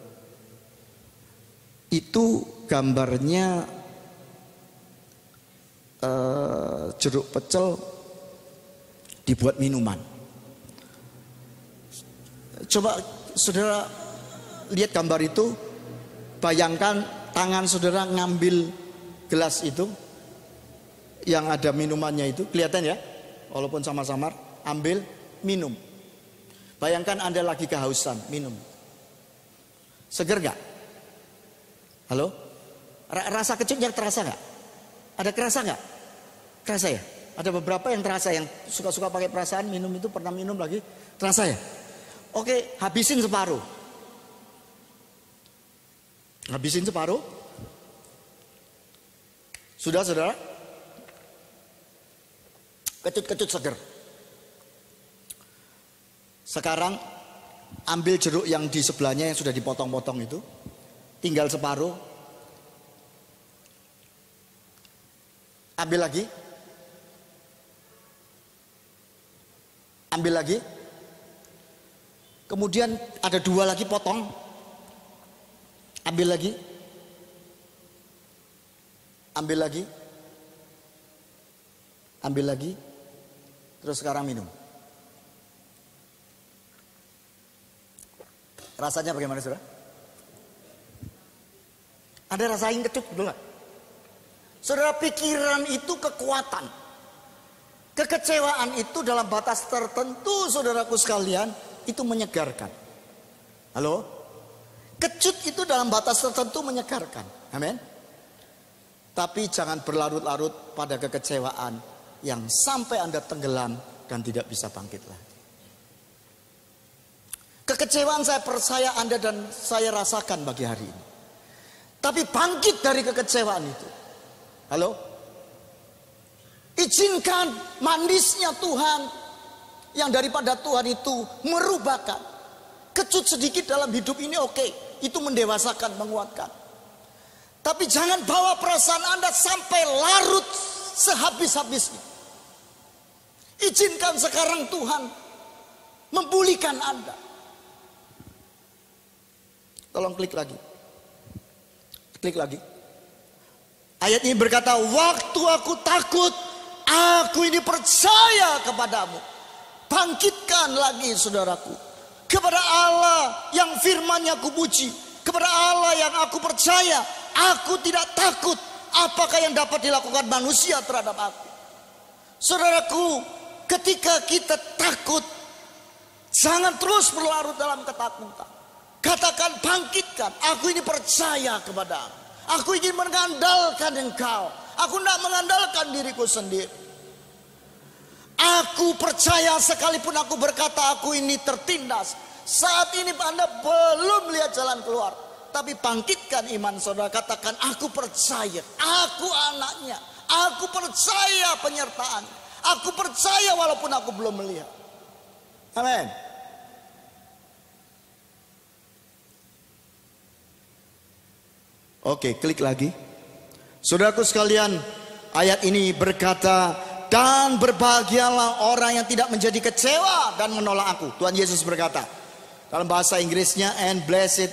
Speaker 2: Itu gambarnya jeruk pecel dibuat minuman. Coba saudara lihat gambar itu, bayangkan tangan saudara ngambil gelas itu yang ada minumannya itu, kelihatan ya, walaupun sama-samar, ambil, minum. Bayangkan Anda lagi kehausan, minum. Seger gak? Halo? Rasa kecutnya terasa gak? Ada kerasa gak? Kerasa ya? Ada beberapa yang terasa, yang suka-suka pakai perasaan, minum itu pernah minum lagi, terasa ya? Oke, habisin separuh. Habisin separuh. Sudah saudara? Kecut-kecut seger. Sekarang ambil jeruk yang di sebelahnya yang sudah dipotong-potong itu, tinggal separuh. Ambil lagi. Ambil lagi. Kemudian ada dua lagi potong. Ambil lagi. Ambil lagi. Ambil lagi. Terus sekarang minum. Rasanya bagaimana saudara? Ada rasain kecut, betul nggak? Saudara, pikiran itu kekuatan. Kekecewaan itu dalam batas tertentu, saudaraku sekalian, itu menyegarkan. Halo? Kecut itu dalam batas tertentu menyegarkan. Amin. Tapi jangan berlarut-larut pada kekecewaan yang sampai Anda tenggelam dan tidak bisa bangkit lagi. Kekecewaan saya percaya Anda dan saya rasakan bagi hari ini. Tapi bangkit dari kekecewaan itu. Halo? Izinkan manisnya Tuhan yang daripada Tuhan itu merubahkan. Kecut sedikit dalam hidup ini oke. Itu mendewasakan, menguatkan. Tapi jangan bawa perasaan Anda sampai larut sehabis-habisnya. Izinkan sekarang Tuhan memulihkan Anda. Tolong klik lagi. Klik lagi. Ayat ini berkata, waktu aku takut, aku ini percaya kepadamu. Bangkitkan lagi saudaraku. Kepada Allah yang firman-Nya aku puji. Kepada Allah yang aku percaya. Aku tidak takut apakah yang dapat dilakukan manusia terhadap aku. Saudaraku, ketika kita takut, jangan terus berlarut dalam ketakutan. Katakan, bangkitkan. Aku ini percaya kepadamu. Aku ingin mengandalkan Engkau. Aku tidak mengandalkan diriku sendiri. Aku percaya sekalipun aku berkata aku ini tertindas. Saat ini Anda belum lihat jalan keluar. Tapi bangkitkan iman saudara. Katakan, aku percaya. Aku anaknya. Aku percaya penyertaan. Aku percaya walaupun aku belum melihat. Amin. Oke, klik lagi. Saudaraku sekalian, ayat ini berkata, dan berbahagialah orang yang tidak menjadi kecewa dan menolak aku. Tuhan Yesus berkata, dalam bahasa Inggrisnya, and blessed,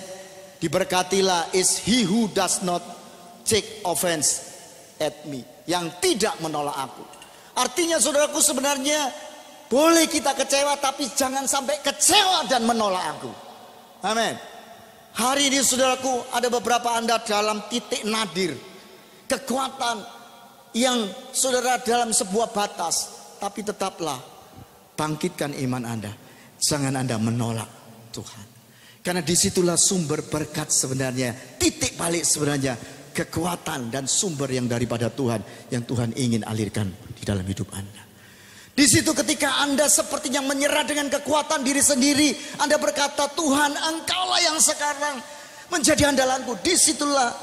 Speaker 2: diberkatilah is he who does not take offense at me. Yang tidak menolak aku. Artinya saudaraku, sebenarnya boleh kita kecewa, tapi jangan sampai kecewa dan menolak aku. Amin. Hari ini saudaraku, ada beberapa Anda dalam titik nadir. Kekuatan yang saudara dalam sebuah batas. Tapi tetaplah bangkitkan iman Anda. Jangan Anda menolak Tuhan. Karena disitulah sumber berkat sebenarnya. Titik balik sebenarnya. Kekuatan dan sumber yang daripada Tuhan. Yang Tuhan ingin alirkan di dalam hidup Anda. Di situ ketika Anda sepertinya menyerah dengan kekuatan diri sendiri, Anda berkata, Tuhan, Engkaulah yang sekarang menjadi andalanku. Disitulah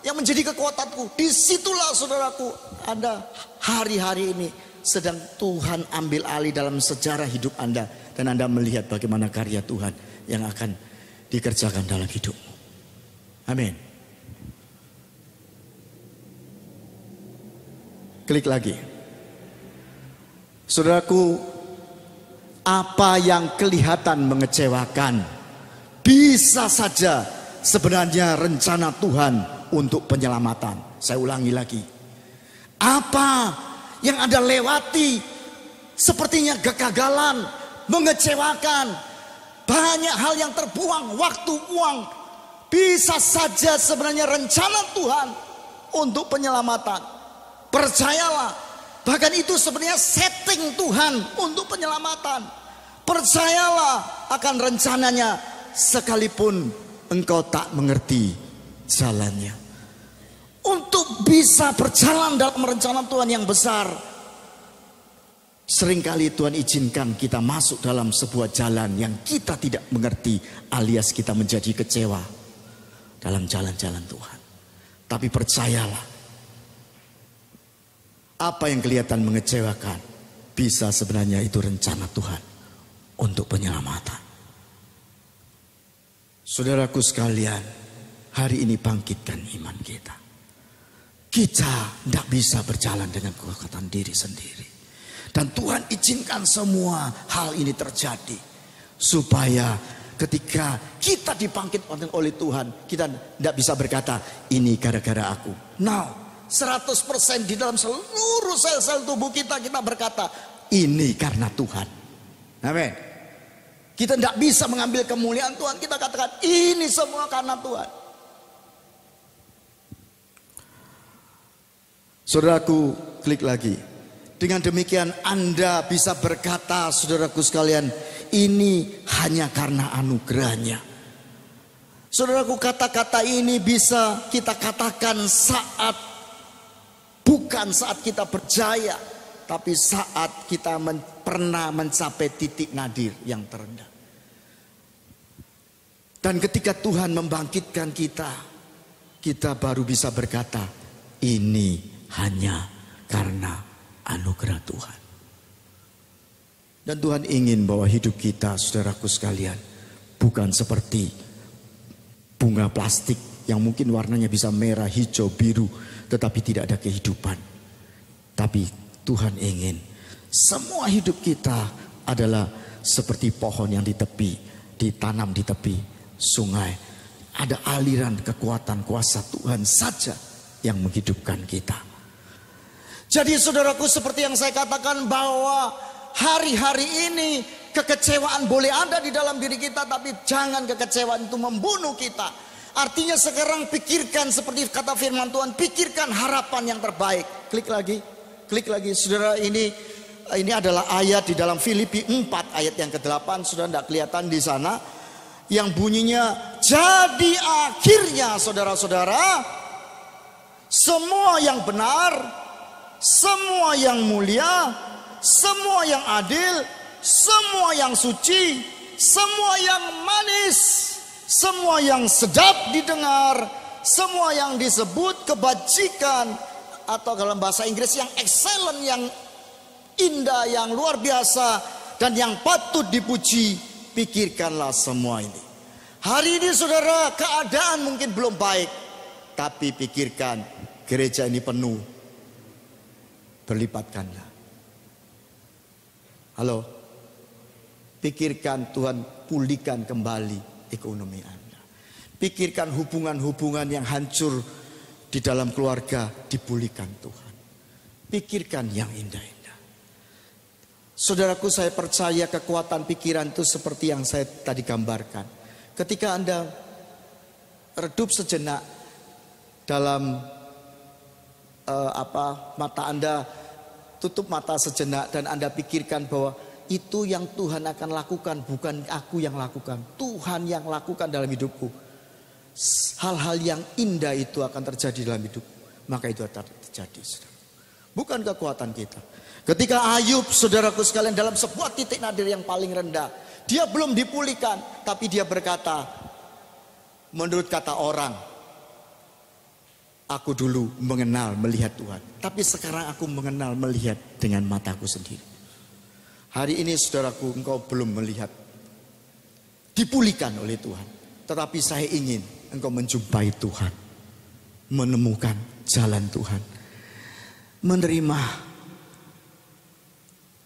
Speaker 2: yang menjadi kekuatanku. Disitulah saudaraku, Anda hari-hari ini sedang Tuhan ambil alih dalam sejarah hidup Anda. Dan Anda melihat bagaimana karya Tuhan yang akan dikerjakan dalam hidupmu. Amin. Klik lagi. Saudaraku, apa yang kelihatan mengecewakan bisa saja sebenarnya rencana Tuhan untuk penyelamatan. Saya ulangi lagi. Apa yang Anda lewati sepertinya kegagalan, mengecewakan, banyak hal yang terbuang, waktu, uang, bisa saja sebenarnya rencana Tuhan untuk penyelamatan. Percayalah. Bahkan itu sebenarnya setting Tuhan untuk penyelamatan. Percayalah akan rencananya sekalipun engkau tak mengerti jalannya. Untuk bisa berjalan dalam rencana Tuhan yang besar, seringkali Tuhan izinkan kita masuk dalam sebuah jalan yang kita tidak mengerti, alias kita menjadi kecewa dalam jalan-jalan Tuhan. Tapi percayalah, apa yang kelihatan mengecewakan bisa sebenarnya itu rencana Tuhan untuk penyelamatan. Saudaraku sekalian, hari ini bangkitkan iman kita. Kita tidak bisa berjalan dengan kekuatan diri sendiri. Dan Tuhan izinkan semua hal ini terjadi. Supaya ketika kita dibangkitkan oleh Tuhan, kita tidak bisa berkata, ini gara-gara aku. No. 100% di dalam seluruh sel-sel tubuh kita berkata, ini karena Tuhan. Amin. Kita tidak bisa mengambil kemuliaan Tuhan. Kita katakan ini semua karena Tuhan. Saudaraku, klik lagi. Dengan demikian Anda bisa berkata, saudaraku sekalian, ini hanya karena anugerahnya. Saudaraku, kata-kata ini bisa kita katakan bukan saat kita berjaya, tapi saat kita pernah mencapai titik nadir yang terendah. Dan ketika Tuhan membangkitkan kita, kita baru bisa berkata, ini hanya karena anugerah Tuhan. Dan Tuhan ingin bahwa hidup kita, saudaraku sekalian, bukan seperti bunga plastik yang mungkin warnanya bisa merah, hijau, biru, tetapi tidak ada kehidupan. Tapi Tuhan ingin semua hidup kita adalah seperti pohon yang ditanam di tepi sungai. Ada aliran kekuatan kuasa Tuhan saja yang menghidupkan kita. Jadi saudaraku, seperti yang saya katakan bahwa hari-hari ini kekecewaan boleh ada di dalam diri kita, tapi jangan kekecewaan itu membunuh kita. Artinya sekarang pikirkan seperti kata firman Tuhan, pikirkan harapan yang terbaik. Klik lagi saudara, ini adalah ayat di dalam Filipi 4 ayat yang ke-8. Sudah tidak kelihatan di sana, yang bunyinya, jadi akhirnya saudara-saudara, semua yang benar, semua yang mulia, semua yang adil, semua yang suci, semua yang manis, semua yang sedap didengar, semua yang disebut kebajikan, atau dalam bahasa Inggris yang excellent, yang indah, yang luar biasa, dan yang patut dipuji, pikirkanlah semua ini. Hari ini saudara, keadaan mungkin belum baik, tapi pikirkan gereja ini penuh, berlipat ganda. Halo, pikirkan Tuhan pulihkan kembali ekonomi Anda. Pikirkan hubungan-hubungan yang hancur di dalam keluarga, dipulihkan Tuhan. Pikirkan yang indah-indah. Saudaraku, saya percaya kekuatan pikiran itu seperti yang saya tadi gambarkan. Ketika Anda redup sejenak dalam mata Anda, tutup mata sejenak dan Anda pikirkan bahwa itu yang Tuhan akan lakukan, bukan aku yang lakukan. Tuhan yang lakukan dalam hidupku. Hal-hal yang indah itu akan terjadi dalam hidupku. Maka itu akan terjadi, saudara. Bukan kekuatan kita. Ketika Ayub, saudaraku sekalian, dalam sebuah titik nadir yang paling rendah, dia belum dipulihkan, tapi dia berkata, menurut kata orang, aku dulu mengenal melihat Tuhan, tapi sekarang aku mengenal melihat dengan mataku sendiri. Hari ini saudaraku, engkau belum melihat dipulihkan oleh Tuhan, tetapi saya ingin engkau menjumpai Tuhan, menemukan jalan Tuhan, menerima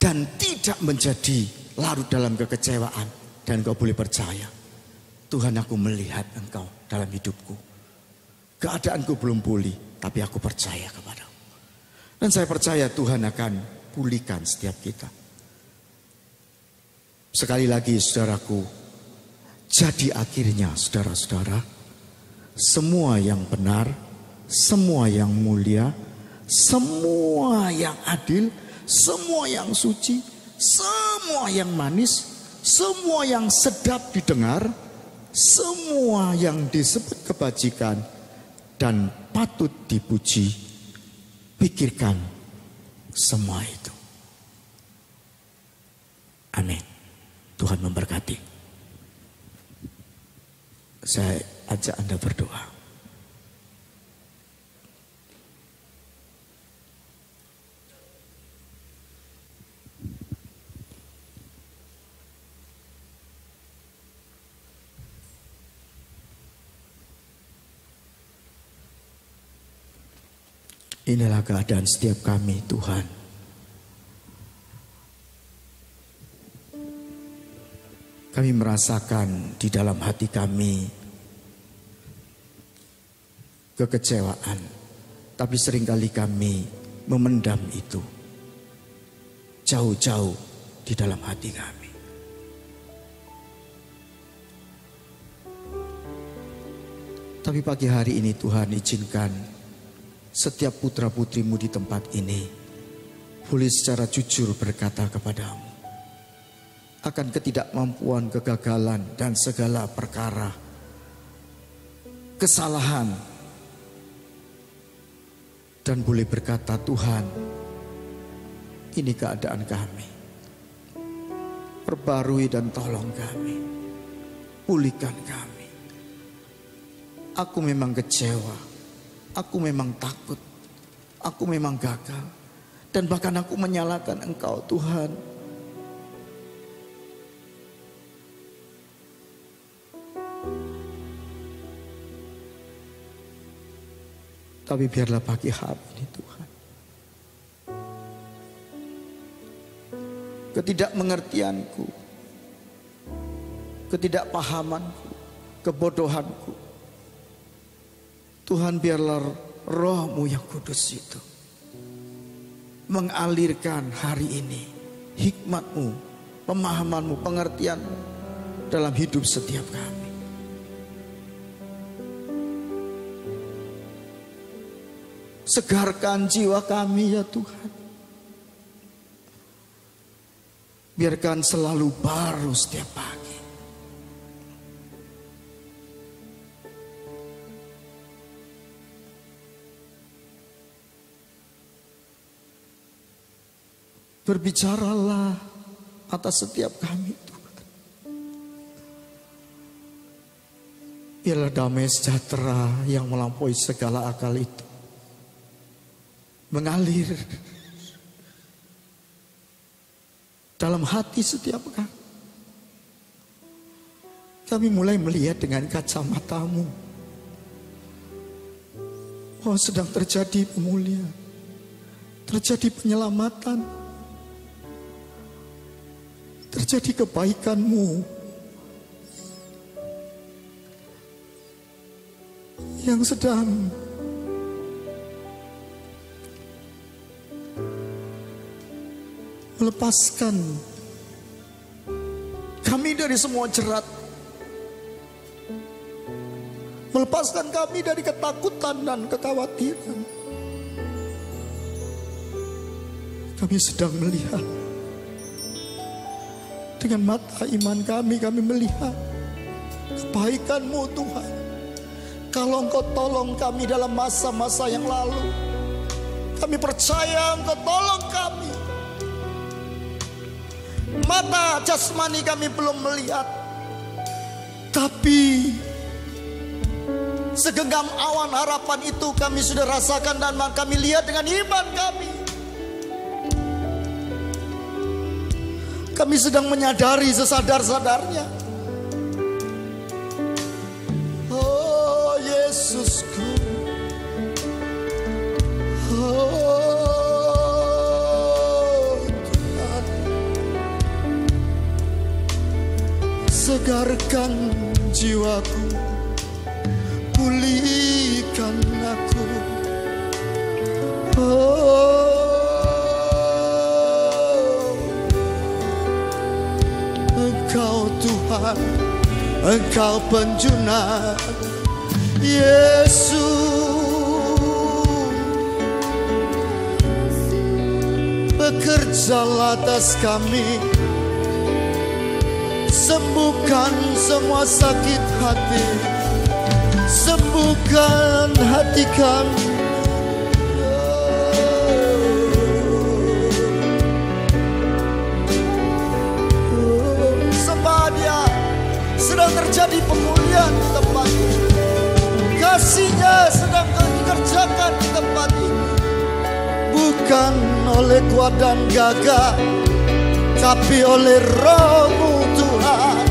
Speaker 2: dan tidak menjadi larut dalam kekecewaan. Dan kau boleh percaya, Tuhan, aku melihat engkau dalam hidupku. Keadaanku belum pulih, tapi aku percaya kepadamu. Dan saya percaya Tuhan akan pulihkan setiap kita. Sekali lagi saudaraku, jadi akhirnya saudara-saudara, semua yang benar, semua yang mulia, semua yang adil, semua yang suci, semua yang manis, semua yang sedap didengar, semua yang disebut kebajikan dan patut dipuji, pikirkan semua itu. Amin. Tuhan memberkati. Saya ajak Anda berdoa. Inilah keadaan setiap kami, Tuhan. Kami merasakan di dalam hati kami kekecewaan, tapi seringkali kami memendam itu jauh-jauh di dalam hati kami. Tapi pagi hari ini Tuhan izinkan setiap putra putrimu di tempat ini boleh secara jujur berkata kepadamu akan ketidakmampuan, kegagalan dan segala perkara kesalahan, dan boleh berkata, Tuhan, ini keadaan kami, perbarui dan tolong kami, pulihkan kami. Aku memang kecewa, aku memang takut, aku memang gagal, dan bahkan aku menyalahkan Engkau Tuhan. Tapi biarlah pagi hari ini Tuhan, ketidakmengertianku, ketidakpahamanku, kebodohanku, Tuhan biarlah Roh-Mu yang kudus itu mengalirkan hari ini hikmat-Mu, pemahaman-Mu, pengertian-Mu dalam hidup setiap kami. Segarkan jiwa kami ya Tuhan. Biarkan selalu baru setiap pagi. Berbicaralah atas setiap kami Tuhan. Biarlah damai sejahtera yang melampaui segala akal itu mengalir dalam hati setiap kami. Kami mulai melihat dengan kacamata-Mu bahwa sedang terjadi pemulihan, terjadi penyelamatan, terjadi kebaikan-Mu yang sedang melepaskan kami dari semua jerat, melepaskan kami dari ketakutan dan kekhawatiran. Kami sedang melihat dengan mata iman kami melihat kebaikan-Mu Tuhan. Kalau Engkau tolong kami dalam masa-masa yang lalu, kami percaya Engkau tolong kami. Mata jasmani kami belum melihat, tapi segenggam awan harapan itu kami sudah rasakan dan kami lihat dengan iman kami. Kami sedang menyadari sesadar-sadarnya, oh Yesusku, oh segarkan jiwaku, pulihkan aku. Oh, Engkau Tuhan, Engkau penjuna, Yesus. Bekerjalah atas kami, sembuhkan semua sakit hati, sembuhkan hati kami. Sebadia sedang terjadi pemulihan di tempat ini, kasih-Nya sedang dikerjakan di tempat ini, bukan oleh kuat dan gagah, tapi oleh Roh-Mu Tuhan.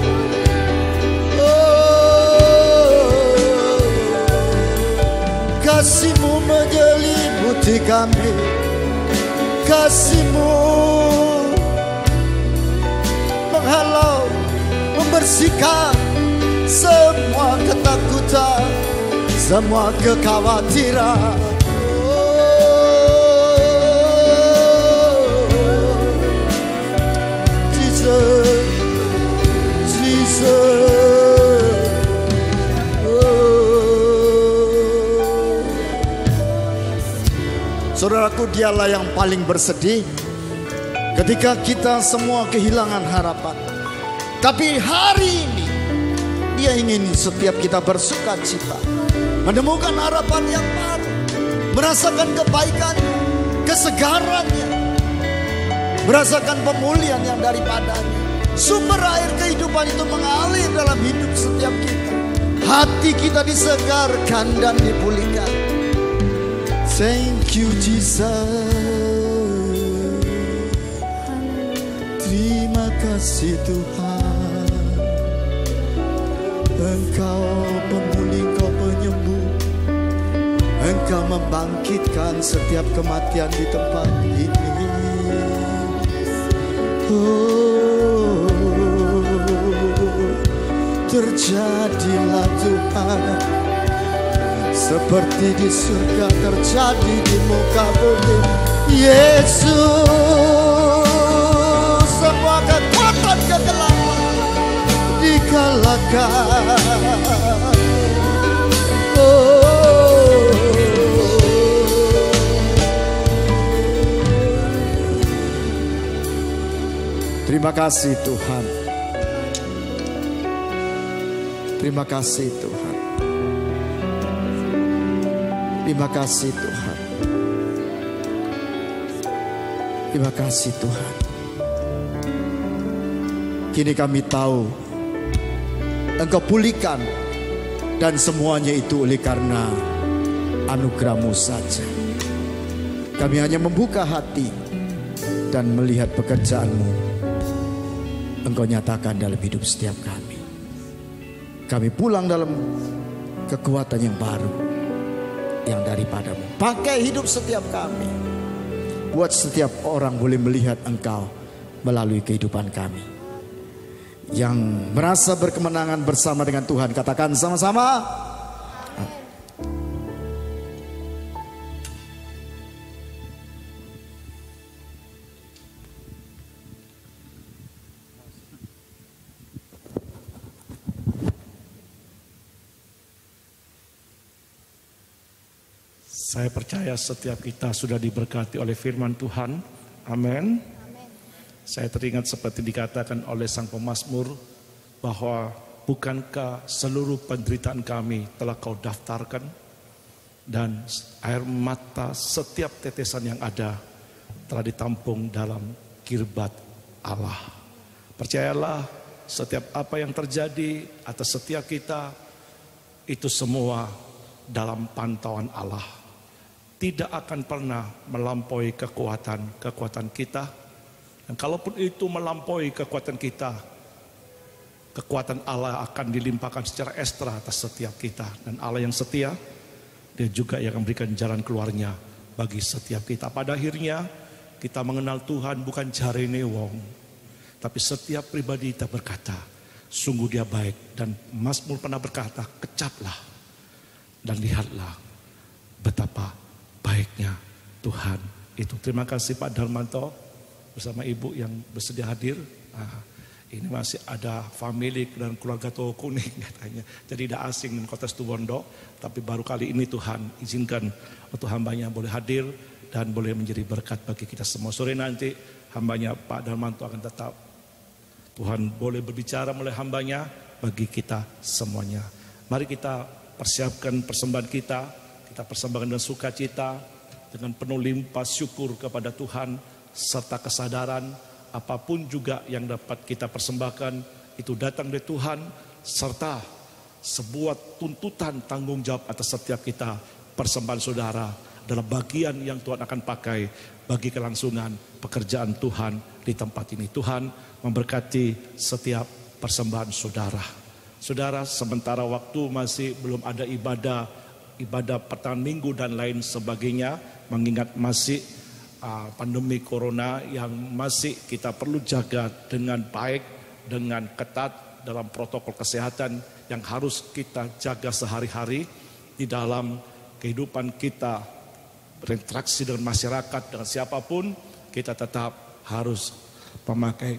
Speaker 2: Oh, kasih-Mu menyelimuti kami, kasih-Mu menghalau, membersihkan semua ketakutan, semua kekhawatiran. Jesus, oh, bagi dialah yang paling bersedih ketika kita semua kehilangan harapan. Tapi hari ini Dia ingin setiap kita bersuka cita, menemukan harapan yang baru, merasakan kebaikannya, kesegarannya, merasakan pemulihan yang daripadanya. Sumber air kehidupan itu mengalir dalam hidup setiap kita. Hati kita disegarkan dan dipulihkan. Thank you Jesus. Terima kasih Tuhan. Engkau pemulih, Engkau penyembuh. Engkau membangkitkan setiap kematian di tempat ini. Oh, terjadilah Tuhan, seperti di surga terjadi di muka bumi. Yesus, semua kekuatan kegelapan dikalahkan. Oh, terima kasih Tuhan. Terima kasih Tuhan. Terima kasih Tuhan. Terima kasih Tuhan. Kini kami tahu Engkau pulihkan, dan semuanya itu oleh karena anugerah-Mu saja. Kami hanya membuka hati dan melihat pekerjaan-Mu Engkau nyatakan dalam hidup setiap kami. Kami pulang dalam kekuatan yang baru yang daripada-Mu. Pakai hidup setiap kami. Buat setiap orang boleh melihat Engkau melalui kehidupan kami. Yang merasa berkemenangan bersama dengan Tuhan, katakan sama-sama.
Speaker 3: Saya percaya setiap kita sudah diberkati oleh firman Tuhan. Amin. Saya teringat seperti dikatakan oleh sang pemazmur bahwa bukankah seluruh penderitaan kami telah Kau daftarkan, dan air mata setiap tetesan yang ada telah ditampung dalam kirbat Allah. Percayalah, setiap apa yang terjadi atas setiap kita itu semua dalam pantauan Allah. Tidak akan pernah melampaui kekuatan kita. Dan kalaupun itu melampaui kekuatan kita, kekuatan Allah akan dilimpahkan secara ekstra atas setiap kita. Dan Allah yang setia, Dia juga yang memberikan jalan keluarnya bagi setiap kita. Pada akhirnya kita mengenal Tuhan bukan jarene wong, tapi setiap pribadi kita berkata, sungguh Dia baik. Dan Mazmur pernah berkata, kecaplah dan lihatlah betapa baiknya Tuhan itu. Terima kasih Pak Darmanto bersama Ibu yang bersedia hadir. Ini masih ada family dan keluarga Toho Kuning katanya. Jadi tidak asing dengan kota Situbondo. Tapi baru kali ini Tuhan izinkan untuk hambanya boleh hadir dan boleh menjadi berkat bagi kita semua. Sore nanti hambanya Pak Darmanto akan tetap. Tuhan boleh berbicara melalui hambanya bagi kita semuanya. Mari kita persiapkan persembahan kita. Kita persembahkan dengan sukacita, dengan penuh limpah syukur kepada Tuhan, serta kesadaran apapun juga yang dapat kita persembahkan itu datang dari Tuhan, serta sebuah tuntutan tanggung jawab atas setiap kita. Persembahan saudara adalah bagian yang Tuhan akan pakai bagi kelangsungan pekerjaan Tuhan di tempat ini. Tuhan memberkati setiap persembahan saudara. Saudara, sementara waktu masih belum ada ibadah pertengahan minggu dan lain sebagainya, mengingat masih pandemi corona yang masih kita perlu jaga dengan baik, dengan ketat dalam protokol kesehatan yang harus kita jaga sehari-hari di dalam kehidupan kita, berinteraksi dengan masyarakat, dengan siapapun, kita tetap harus memakai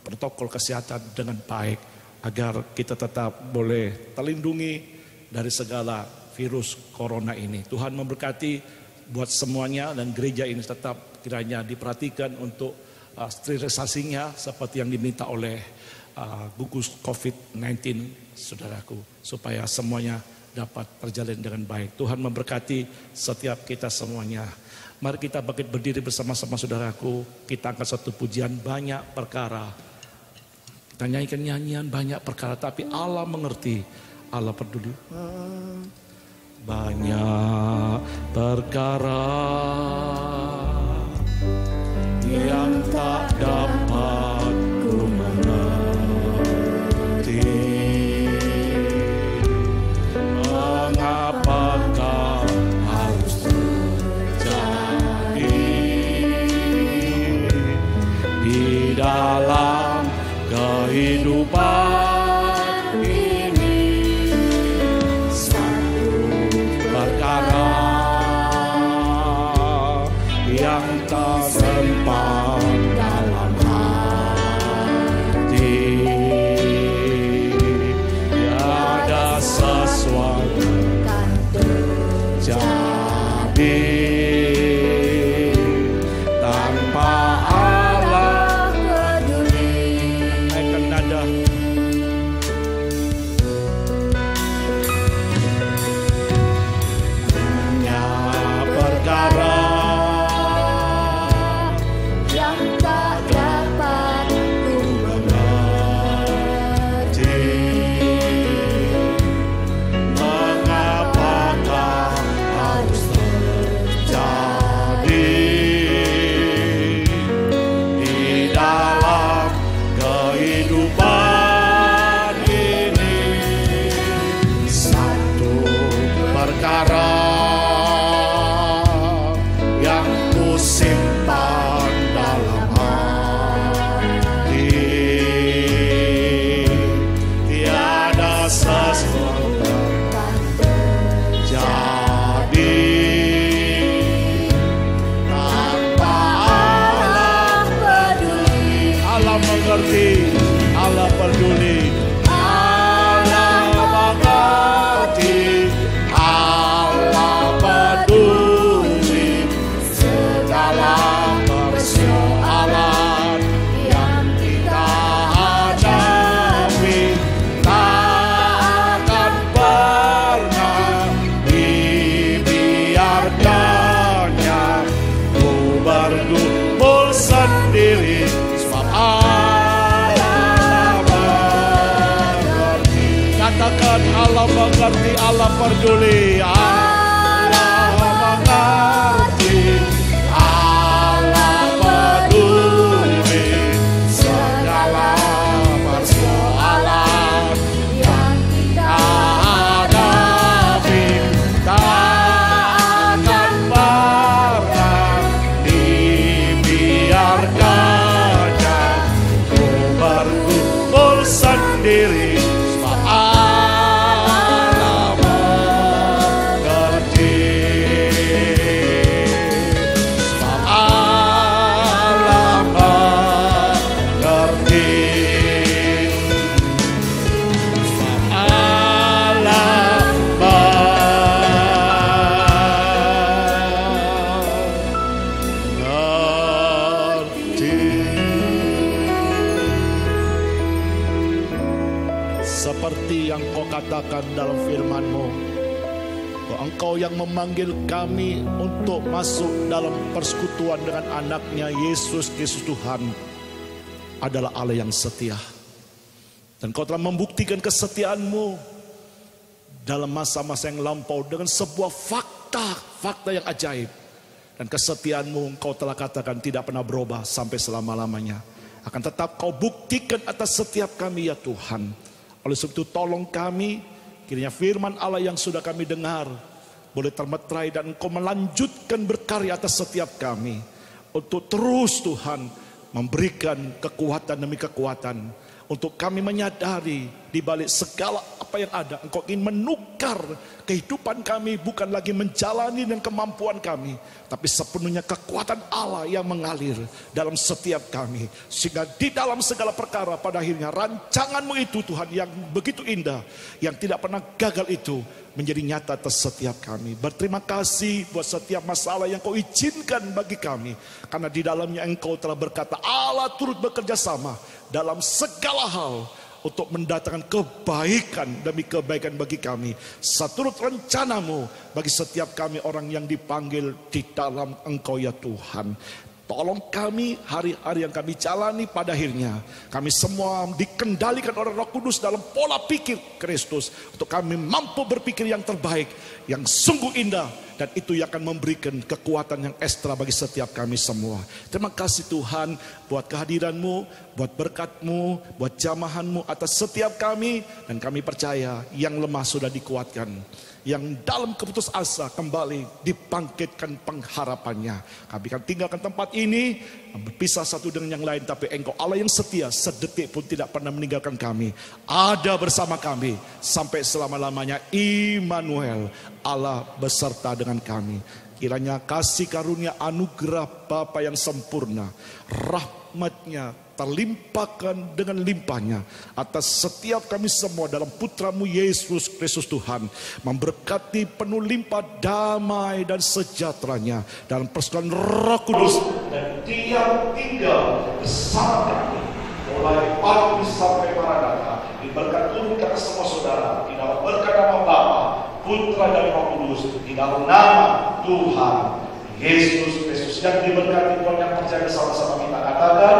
Speaker 3: protokol kesehatan dengan baik agar kita tetap boleh terlindungi dari segala virus corona ini. Tuhan memberkati buat semuanya, dan gereja ini tetap kiranya diperhatikan untuk sterilisasinya seperti yang diminta oleh gugus COVID-19 saudaraku, supaya semuanya dapat terjalin dengan baik. Tuhan memberkati setiap kita semuanya. Mari kita bangkit berdiri bersama-sama saudaraku. Kita angkat satu pujian, banyak perkara. Kita nyanyikan nyanyian banyak perkara, tapi Allah mengerti, Allah peduli. Banyak perkara yang tak dapat ku mengerti. Mengapakah harus terjadi di dalam kehidupan ini? Satu perkara yang tersimpan dalam hati, tiada sesuatu terjadi tanpa Allah peduli. Naikkan nada. Banyak perkara
Speaker 1: yang tak dapat ku
Speaker 3: mengerti. Mengapakah harus terjadi di dalam kehidupan ini? Satu perkara yang ku simpan dalam hati, tiada sesuatu terjadi tanpa Allah peduli. Allah mengerti, Allah peduli. Allah mengerti, Allah peduli segala persoalan yang kita hadapi. Tak akan pernah dibiarkannya ku bergumul sendiri, sebab Allah mengerti. Katakan Allah mengerti, Allah peduli. Allah mengerti, Allah peduli segala persoalan yang kita hadapi. Tak akan pernah dibiarkannya ku bergumul sendiri, sebab Allah mengerti. Sebab Allah mengerti. Sebab Allah mengerti. Seperti yang kau katakan dalam firman-Mu, bahwa Engkau yang memanggil kami untuk masuk dalam persekutuan dengan anaknya Yesus Kristus Tuhan adalah Allah yang setia. Dan Kau telah membuktikan kesetiaan-Mu dalam masa-masa yang lampau dengan sebuah fakta yang ajaib. Dan kesetiaan-Mu Engkau telah katakan tidak pernah berubah sampai selama-lamanya. Akan tetap Kau buktikan atas setiap kami ya Tuhan. Oleh sebab itu tolong kami, kiranya firman Allah yang sudah kami dengar boleh termeterai dan Engkau melanjutkan berkarya atas setiap kami. Untuk terus Tuhan memberikan kekuatan demi kekuatan. Untuk kami menyadari di balik segala apa yang ada, Engkau ingin menukar kehidupan kami, bukan lagi menjalani dan kemampuan kami, tapi sepenuhnya kekuatan Allah yang mengalir dalam setiap kami. Sehingga di dalam segala perkara pada akhirnya rancangan-Mu itu Tuhan yang begitu indah, yang tidak pernah gagal itu menjadi nyata atas setiap kami. Berterima kasih buat setiap masalah yang Kau izinkan bagi kami, karena di dalamnya Engkau telah berkata Allah turut bekerja sama dalam segala hal untuk mendatangkan kebaikan demi kebaikan bagi kami, seturut rencana-Mu bagi setiap kami orang yang dipanggil di dalam Engkau ya Tuhan. Tolong kami hari-hari yang kami jalani, pada akhirnya kami semua dikendalikan oleh Roh Kudus dalam pola pikir Kristus, untuk kami mampu berpikir yang terbaik, yang sungguh indah, dan itu yang akan memberikan kekuatan yang ekstra bagi setiap kami semua. Terima kasih Tuhan buat kehadiran-Mu, buat berkat-Mu, buat jamahan-Mu atas setiap kami, dan kami percaya yang lemah sudah dikuatkan, yang dalam keputus asa kembali dibangkitkan pengharapannya. Kami akan tinggalkan tempat ini, berpisah satu dengan yang lain, tapi Engkau Allah yang setia, sedetik pun tidak pernah meninggalkan kami, ada bersama kami sampai selama-lamanya. Immanuel, Allah beserta dengan kami. Kiranya kasih karunia anugerah Bapa yang sempurna, rahmat-Nya terlimpahkan dengan limpahnya atas setiap kami semua dalam Putra-Mu Yesus Kristus Tuhan, memberkati penuh limpah damai dan sejahteranya dalam persekutuan Roh Kudus, dan Dia tinggal bersama kami mulai pagi sampai Maranatha. Diberkat turun ke atas semua saudara di dalam berkat nama Bapa, Putra dan Roh Kudus, di dalam nama Tuhan Yesus Kristus. Dan diberkati Tuhan yang percaya, bersama-sama kita katakan